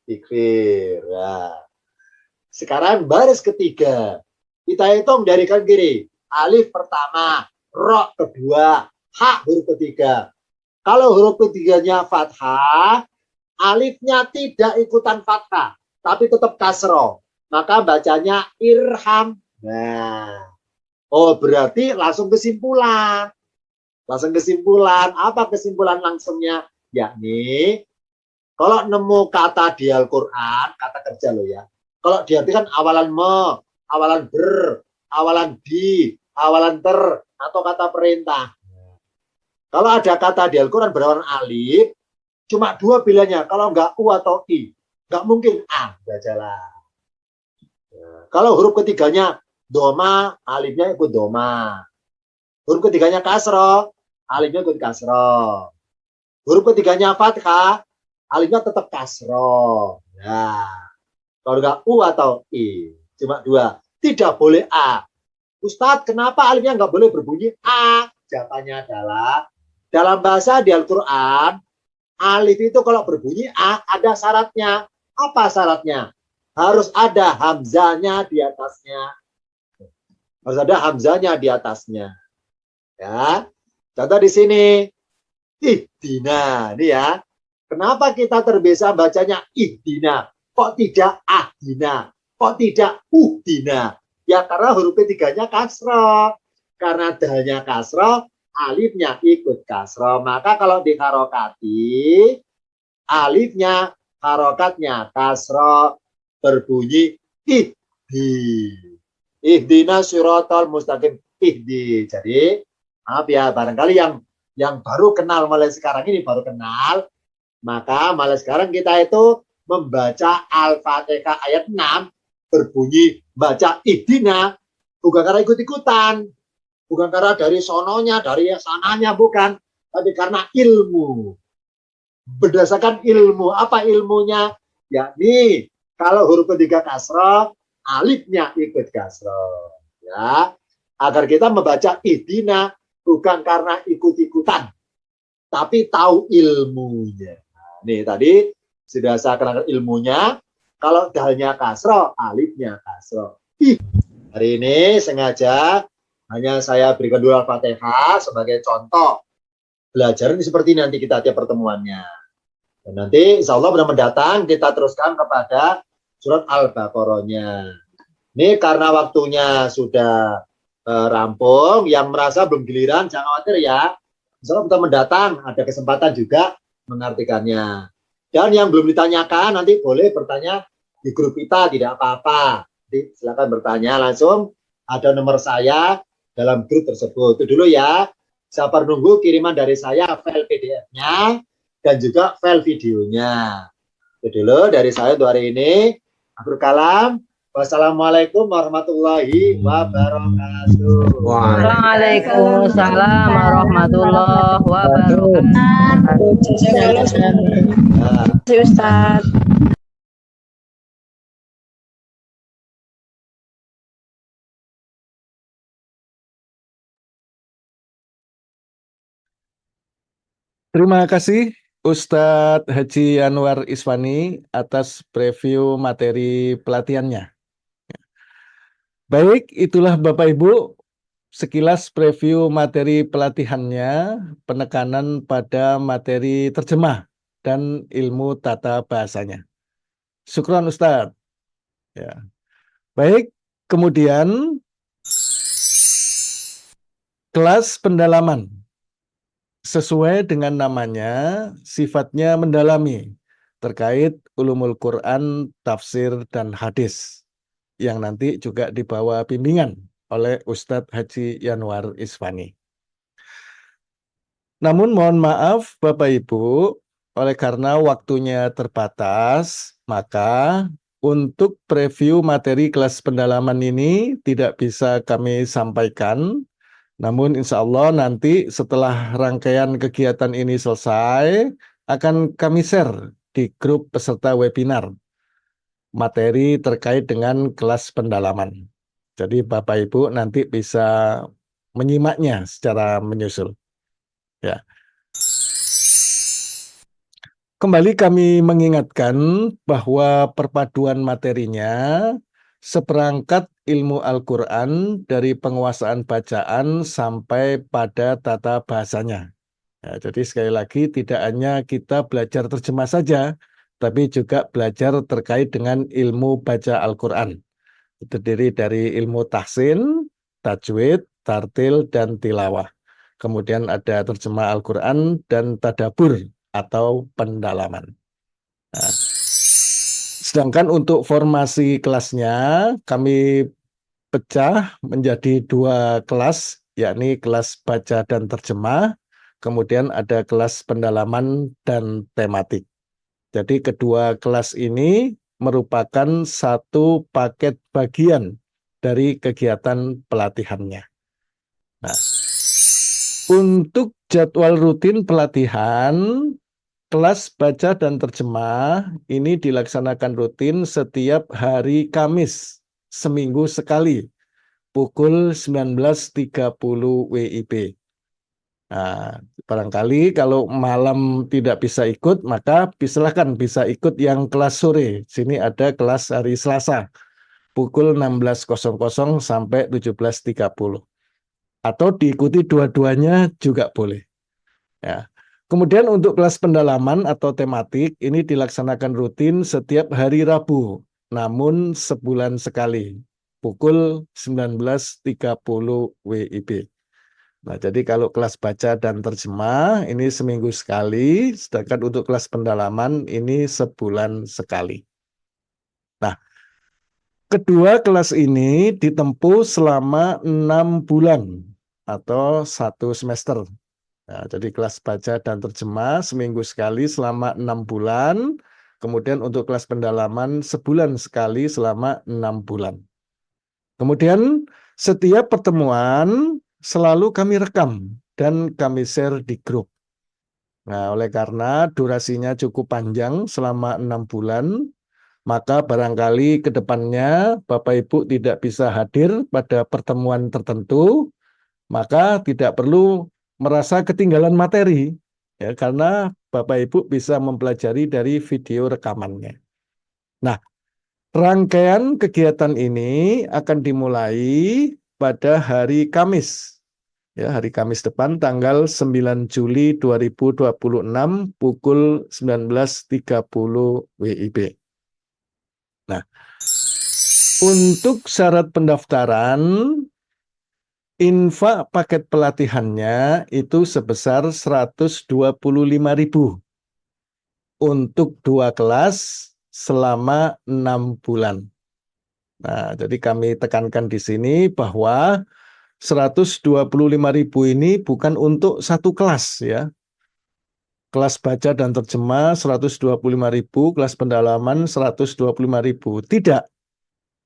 ikfir. Nah. Sekarang baris ketiga. Kita hitung dari kanan kiri. Alif pertama, ro kedua, ha huruf ketiga. Kalau huruf ketiganya fathah, alifnya tidak ikutan fathah, tapi tetap kasroh. Maka bacanya irham. Nah, oh berarti langsung kesimpulan. Apa kesimpulan langsungnya? Yakni, kalau nemu kata di Al-Quran, kata kerja loh ya. Kalau diartikan awalan me, awalan ber, awalan di, awalan ter, atau kata perintah. Kalau ada kata di Al-Quran berawalan alif, cuma dua pilihannya. Kalau enggak U atau I. Enggak mungkin A. Bacalah. Kalau huruf ketiganya doma, alifnya ikut doma. Huruf ketiganya kasroh, alifnya ikut kasroh. Huruf ketiganya fathah, alifnya tetap kasroh. Nah, kalau enggak U atau I. Cuma dua. Tidak boleh A. Ustadz, kenapa alifnya enggak boleh berbunyi A? Jawabannya adalah, dalam bahasa di Al-Quran, alif itu kalau berbunyi A, ada syaratnya. Apa syaratnya? Harus ada hamzanya di atasnya. Harus ada hamzanya di atasnya. Ya. Contoh di sini. Ihdina. Ini ya. Kenapa kita terbiasa bacanya ihdina? Kok tidak ahdina? Kok tidak uhdina? Ya karena huruf ketiganya kasroh. Karena dalnya kasroh, alifnya ikut kasroh. Maka kalau diharokati, alifnya, harokatnya kasroh, berbunyi ihdi. Ihdina siratal mustaqim. Ihdi. Jadi, maaf ya, barangkali yang baru kenal mulai sekarang ini, maka mulai sekarang kita itu membaca Al-Fatihah ayat 6, berbunyi baca ihdina, bukan karena ikut-ikutan. Bukan karena dari sononya, dari sananya, bukan. Tapi karena ilmu. Berdasarkan ilmu. Apa ilmunya? Yakni, kalau huruf ketiga kasroh, alifnya ikut kasroh. Ya. Agar kita membaca ihdina, bukan karena ikut-ikutan. Tapi tahu ilmunya. Nah, nih tadi, sudah saya kenalkan ilmunya. Kalau dalnya kasroh, alifnya kasroh. Hari ini sengaja hanya saya berikan dulu Al-Fatihah sebagai contoh belajar ini seperti ini nanti kita tiap pertemuannya. Dan nanti insya Allah benar mendatang kita teruskan kepada surat Al-Baqarahnya. Ini karena waktunya sudah rampung, yang merasa belum giliran jangan khawatir ya. Insya Allah benar mendatang ada kesempatan juga mengartikannya. Dan yang belum ditanyakan nanti boleh bertanya di grup kita, tidak apa-apa. Silakan bertanya langsung, ada nomor saya dalam grup tersebut. Itu dulu ya. Sabar nunggu kiriman dari saya file PDF-nya dan juga file videonya. Itu dulu dari saya untuk hari ini. Akhir kalam. Wassalamualaikum warahmatullahi wabarakatuh. Waalaikumsalam warahmatullahi wabarakatuh. Nah. Ustaz. Terima kasih Ustadz Haji Anwar Iswani atas preview materi pelatihannya. Baik, itulah Bapak Ibu sekilas preview materi pelatihannya, penekanan pada materi terjemah dan ilmu tata bahasanya. Syukron Ustadz. Ya. Baik, kemudian kelas pendalaman. Sesuai dengan namanya, sifatnya mendalami terkait ulumul Quran, tafsir, dan hadis yang nanti juga dibawa bimbingan oleh Ustadz Haji Yanwar Iswani. Namun mohon maaf Bapak Ibu, oleh karena waktunya terbatas, maka untuk preview materi kelas pendalaman ini tidak bisa kami sampaikan. Namun insya Allah nanti setelah rangkaian kegiatan ini selesai, akan kami share di grup peserta webinar materi terkait dengan kelas pendalaman. Jadi Bapak Ibu nanti bisa menyimaknya secara menyusul. Ya. Kembali kami mengingatkan bahwa perpaduan materinya seperangkat ilmu Al-Quran dari penguasaan bacaan sampai pada tata bahasanya. Ya, jadi sekali lagi tidak hanya kita belajar terjemah saja, tapi juga belajar terkait dengan ilmu baca Al-Quran. Terdiri dari ilmu tahsin, tajwid, tartil, dan tilawah. Kemudian ada terjemah Al-Quran dan tadabur atau pendalaman. Nah, sedangkan untuk formasi kelasnya kami pecah menjadi 2 kelas, yakni kelas baca dan terjemah, kemudian ada kelas pendalaman dan tematik. Jadi kedua kelas ini merupakan satu paket bagian dari kegiatan pelatihannya. Nah, untuk jadwal rutin pelatihan, kelas baca dan terjemah ini dilaksanakan rutin setiap hari Kamis, seminggu sekali, pukul 19.30 WIB. Nah, barangkali kalau malam tidak bisa ikut, maka silakan bisa ikut yang kelas sore. Sini ada kelas hari Selasa, pukul 16.00 sampai 17.30. Atau diikuti dua-duanya juga boleh. Ya. Kemudian untuk kelas pendalaman atau tematik ini dilaksanakan rutin setiap hari Rabu, namun sebulan sekali, pukul 19.30 WIB. Nah, jadi kalau kelas baca dan terjemah ini seminggu sekali, sedangkan untuk kelas pendalaman ini sebulan sekali. Nah, kedua kelas ini ditempuh selama 6 bulan atau 1 semester. Nah, jadi kelas baca dan terjemah seminggu sekali selama 6 bulan, kemudian untuk kelas pendalaman sebulan sekali selama 6 bulan. Kemudian setiap pertemuan selalu kami rekam dan kami share di grup. Nah, oleh karena durasinya cukup panjang selama 6 bulan, maka barangkali ke depannya Bapak Ibu tidak bisa hadir pada pertemuan tertentu, maka tidak perlu merasa ketinggalan materi, ya, karena Bapak Ibu bisa mempelajari dari video rekamannya. Nah, rangkaian kegiatan ini akan dimulai pada hari Kamis. Ya, hari Kamis depan tanggal 9 Juli 2026 pukul 19.30 WIB. Nah, untuk syarat pendaftaran, infak paket pelatihannya itu sebesar 125.000 untuk 2 kelas selama 6 bulan. Nah, jadi kami tekankan di sini bahwa 125.000 ini bukan untuk 1 kelas ya. kelas baca dan terjemah 125.000, kelas pendalaman 125.000. Tidak,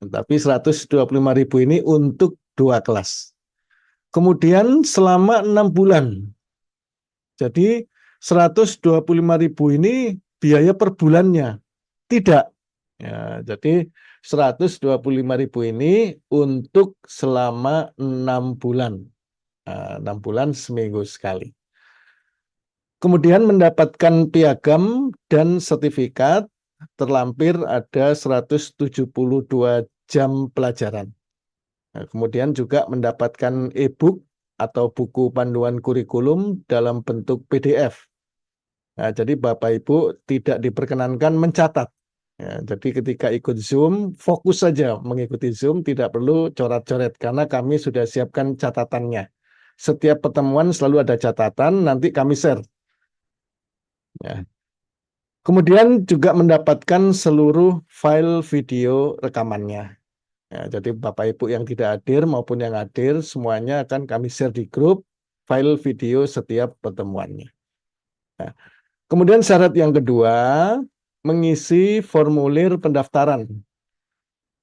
tapi 125.000 ini untuk 2 kelas. Kemudian selama 6 bulan. Jadi 125.000 ini biaya per bulannya. Tidak. Ya, jadi 125.000 ini untuk selama 6 bulan. 6 bulan seminggu sekali. Kemudian mendapatkan piagam dan sertifikat, terlampir ada 172 jam pelajaran. Nah, kemudian juga mendapatkan e-book atau buku panduan kurikulum dalam bentuk PDF. Nah, jadi Bapak Ibu tidak diperkenankan mencatat. Ya, jadi ketika ikut Zoom, fokus saja mengikuti Zoom, tidak perlu coret-coret karena kami sudah siapkan catatannya. Setiap pertemuan selalu ada catatan, nanti kami share. Ya. Kemudian juga mendapatkan seluruh file video rekamannya. Ya, jadi Bapak Ibu yang tidak hadir maupun yang hadir, semuanya akan kami share di grup file video setiap pertemuannya. Nah, kemudian syarat yang kedua, mengisi formulir pendaftaran.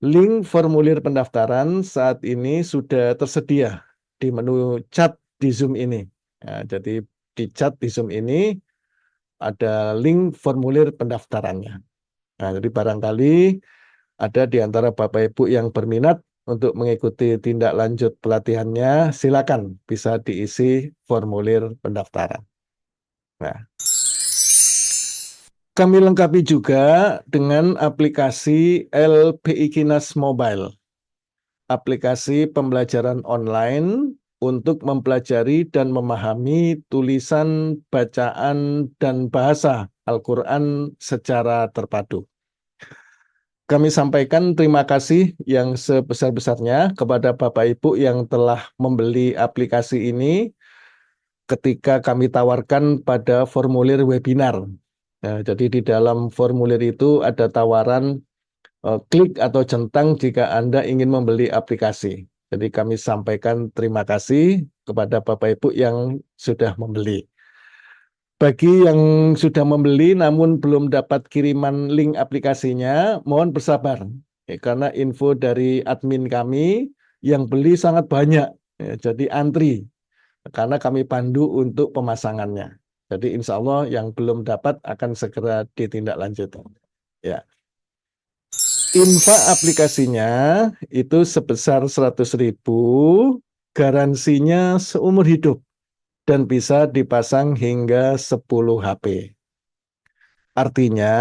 Link formulir pendaftaran saat ini sudah tersedia di menu chat di Zoom ini. Ya, jadi di chat di Zoom ini ada link formulir pendaftarannya. Nah, jadi barangkali ada di antara Bapak Ibu yang berminat untuk mengikuti tindak lanjut pelatihannya, silakan bisa diisi formulir pendaftaran. Nah, kami lengkapi juga dengan aplikasi LBI Kinas Mobile, aplikasi pembelajaran online untuk mempelajari dan memahami tulisan, bacaan, dan bahasa Al-Quran secara terpadu. Kami sampaikan terima kasih yang sebesar-besarnya kepada Bapak Ibu yang telah membeli aplikasi ini ketika kami tawarkan pada formulir webinar. Nah, jadi di dalam formulir itu ada tawaran klik atau centang jika Anda ingin membeli aplikasi. Jadi kami sampaikan terima kasih kepada Bapak Ibu yang sudah membeli. Bagi yang sudah membeli namun belum dapat kiriman link aplikasinya, mohon bersabar. Karena info dari admin kami yang beli sangat banyak. Jadi antri. Karena kami pandu untuk pemasangannya. Jadi insya Allah yang belum dapat akan segera ditindaklanjuti. Ya. Infak aplikasinya itu sebesar 100.000, garansinya seumur hidup. Dan bisa dipasang hingga 10 HP. Artinya,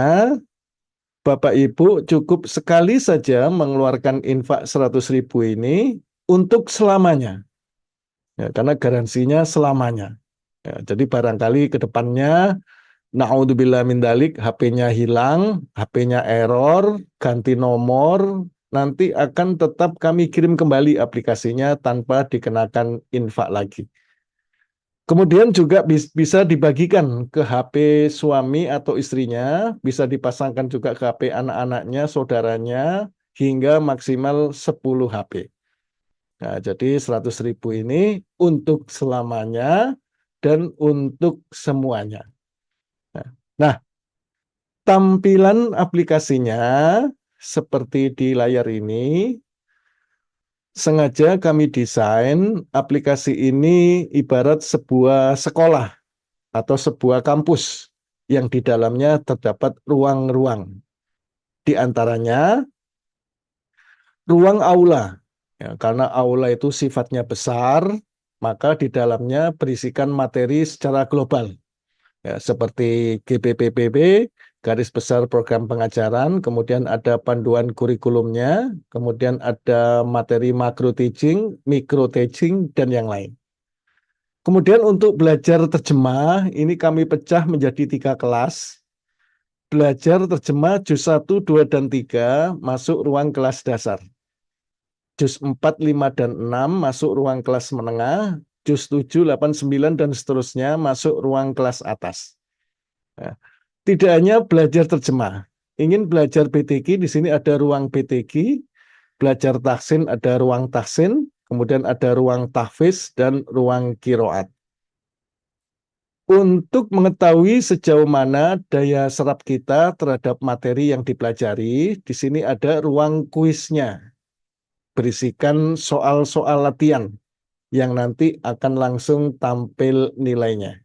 Bapak Ibu cukup sekali saja mengeluarkan infak 100.000 ini untuk selamanya. Ya, karena garansinya selamanya. Ya, jadi barangkali ke depannya, na'udzubillah min dalik, HP-nya hilang, HP-nya error, ganti nomor, nanti akan tetap kami kirim kembali aplikasinya tanpa dikenakan infak lagi. Kemudian juga bisa dibagikan ke HP suami atau istrinya, bisa dipasangkan juga ke HP anak-anaknya, saudaranya, hingga maksimal 10 HP. Nah, jadi 100.000 ini untuk selamanya dan untuk semuanya. Nah, tampilan aplikasinya seperti di layar ini. Sengaja kami desain aplikasi ini ibarat sebuah sekolah atau sebuah kampus yang di dalamnya terdapat ruang-ruang. Di antaranya ruang aula. Ya, karena aula itu sifatnya besar, maka di dalamnya berisikan materi secara global. Ya, seperti GBPPB, garis besar program pengajaran, kemudian ada panduan kurikulumnya, kemudian ada materi makro teaching, micro teaching, dan yang lain. Kemudian untuk belajar terjemah, ini kami pecah menjadi 3 kelas. Belajar terjemah juz 1, 2, dan 3 masuk ruang kelas dasar. Juz 4, 5, dan 6 masuk ruang kelas menengah, juz 7, 8, 9, dan seterusnya masuk ruang kelas atas. Nah, tidak hanya belajar terjemah, ingin belajar BTQ, di sini ada ruang BTQ, belajar tahsin ada ruang tahsin, kemudian ada ruang tahfiz dan ruang kiroat. Untuk mengetahui sejauh mana daya serap kita terhadap materi yang dipelajari, di sini ada ruang kuisnya, berisikan soal-soal latihan yang nanti akan langsung tampil nilainya.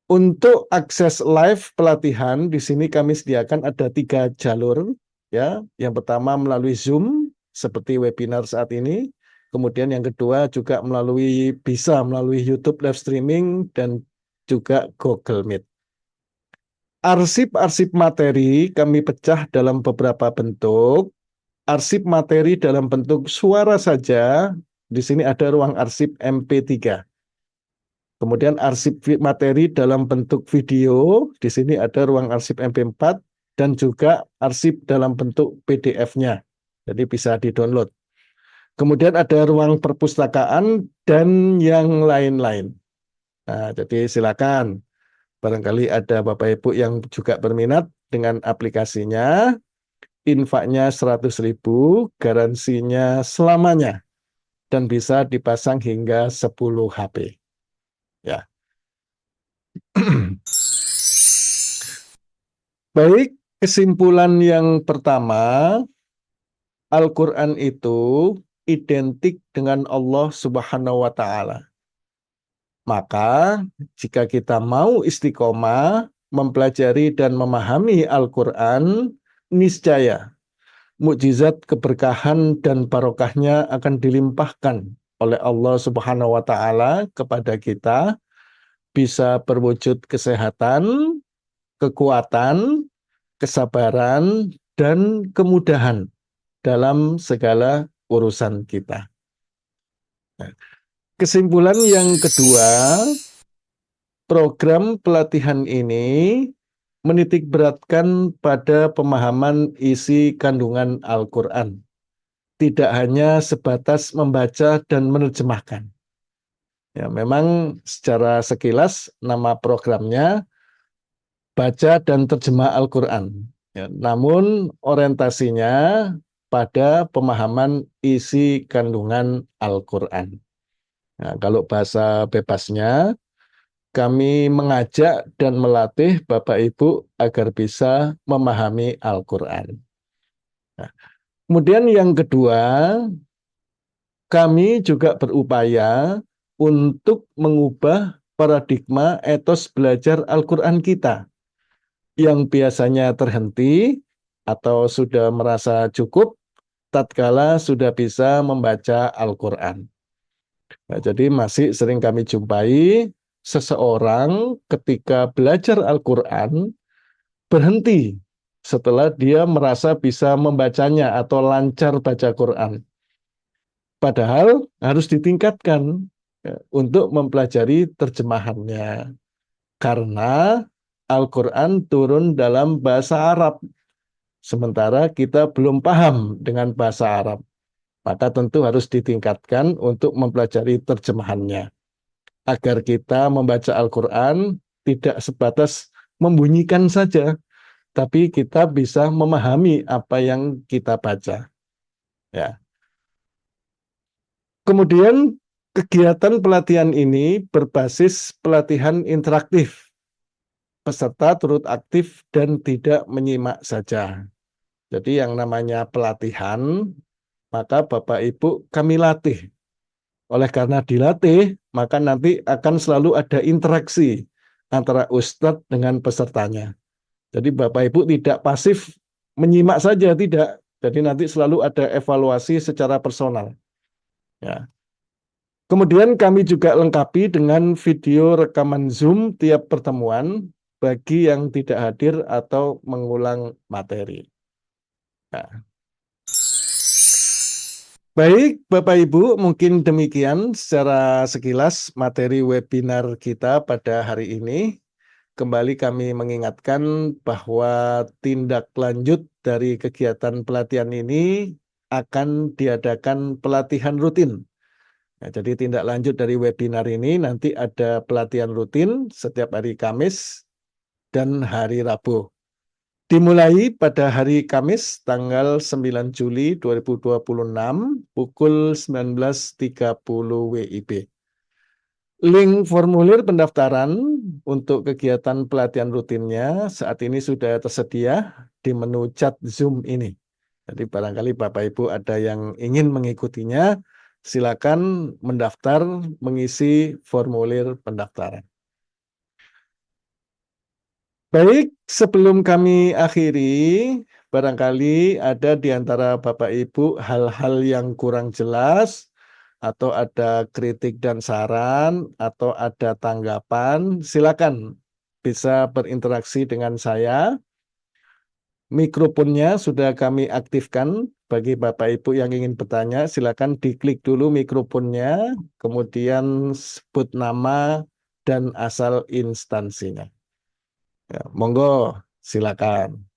Untuk akses live pelatihan, di sini kami sediakan ada 3 jalur. Ya, yang pertama melalui Zoom, seperti webinar saat ini. Kemudian yang kedua juga bisa melalui YouTube live streaming dan juga Google Meet. Arsip-arsip materi kami pecah dalam beberapa bentuk. Arsip materi dalam bentuk suara saja, di sini ada ruang arsip MP3. Kemudian arsip materi dalam bentuk video, di sini ada ruang arsip MP4 dan juga arsip dalam bentuk PDF-nya. Jadi bisa di-download. Kemudian ada ruang perpustakaan dan yang lain-lain. Nah, jadi silakan. Barangkali ada Bapak Ibu yang juga berminat dengan aplikasinya. Infaknya 100.000, garansinya selamanya. Dan bisa dipasang hingga 10 HP. Ya. Baik, kesimpulan yang pertama, Al-Quran itu identik dengan Allah Subhanahu wa Ta'ala. Maka, jika kita mau istiqomah, mempelajari dan memahami Al-Quran, niscaya mukjizat keberkahan dan barokahnya akan dilimpahkan oleh Allah Subhanahu wa Ta'ala kepada kita, bisa berwujud kesehatan, kekuatan, kesabaran, dan kemudahan dalam segala urusan kita. Nah, kesimpulan yang kedua, program pelatihan ini menitik beratkan pada pemahaman isi kandungan Al-Quran. Tidak hanya sebatas membaca dan menerjemahkan. Ya, memang secara sekilas nama programnya baca dan terjemah Al-Quran. Ya, namun orientasinya pada pemahaman isi kandungan Al-Quran. Nah, kalau bahasa bebasnya, kami mengajak dan melatih Bapak Ibu agar bisa memahami Al-Quran. Nah, kemudian yang kedua, kami juga berupaya untuk mengubah paradigma etos belajar Al-Quran kita yang biasanya terhenti atau sudah merasa cukup tatkala sudah bisa membaca Al-Quran. Nah, jadi masih sering kami jumpai seseorang ketika belajar Al-Quran berhenti setelah dia merasa bisa membacanya atau lancar baca Quran. Padahal harus ditingkatkan untuk mempelajari terjemahannya. Karena Al-Quran turun dalam bahasa Arab. Sementara kita belum paham dengan bahasa Arab. Maka tentu harus ditingkatkan untuk mempelajari terjemahannya. Agar kita membaca Al-Quran tidak sebatas membunyikan saja, tapi kita bisa memahami apa yang kita baca. Ya. Kemudian kegiatan pelatihan ini berbasis pelatihan interaktif. Peserta turut aktif dan tidak menyimak saja. Jadi yang namanya pelatihan, maka Bapak Ibu kami latih. Oleh karena dilatih, maka nanti akan selalu ada interaksi antara ustadz dengan pesertanya. Jadi Bapak Ibu tidak pasif menyimak saja, tidak. Jadi nanti selalu ada evaluasi secara personal. Ya. Kemudian kami juga lengkapi dengan video rekaman Zoom tiap pertemuan bagi yang tidak hadir atau mengulang materi. Nah. Baik, Bapak Ibu, mungkin demikian secara sekilas materi webinar kita pada hari ini. Kembali kami mengingatkan bahwa tindak lanjut dari kegiatan pelatihan ini akan diadakan pelatihan rutin. Nah, jadi tindak lanjut dari webinar ini nanti ada pelatihan rutin setiap hari Kamis dan hari Rabu. Dimulai pada hari Kamis tanggal 9 Juli 2026 pukul 19.30 WIB. Link formulir pendaftaran untuk kegiatan pelatihan rutinnya saat ini sudah tersedia di menu chat Zoom ini. Jadi barangkali Bapak Ibu ada yang ingin mengikutinya, silakan mendaftar mengisi formulir pendaftaran. Baik, sebelum kami akhiri, barangkali ada di antara Bapak Ibu hal-hal yang kurang jelas, atau ada kritik dan saran, atau ada tanggapan, silakan bisa berinteraksi dengan saya. Mikrofonnya sudah kami aktifkan bagi Bapak Ibu yang ingin bertanya, silakan diklik dulu mikrofonnya, kemudian sebut nama dan asal instansinya. Ya, monggo, silakan.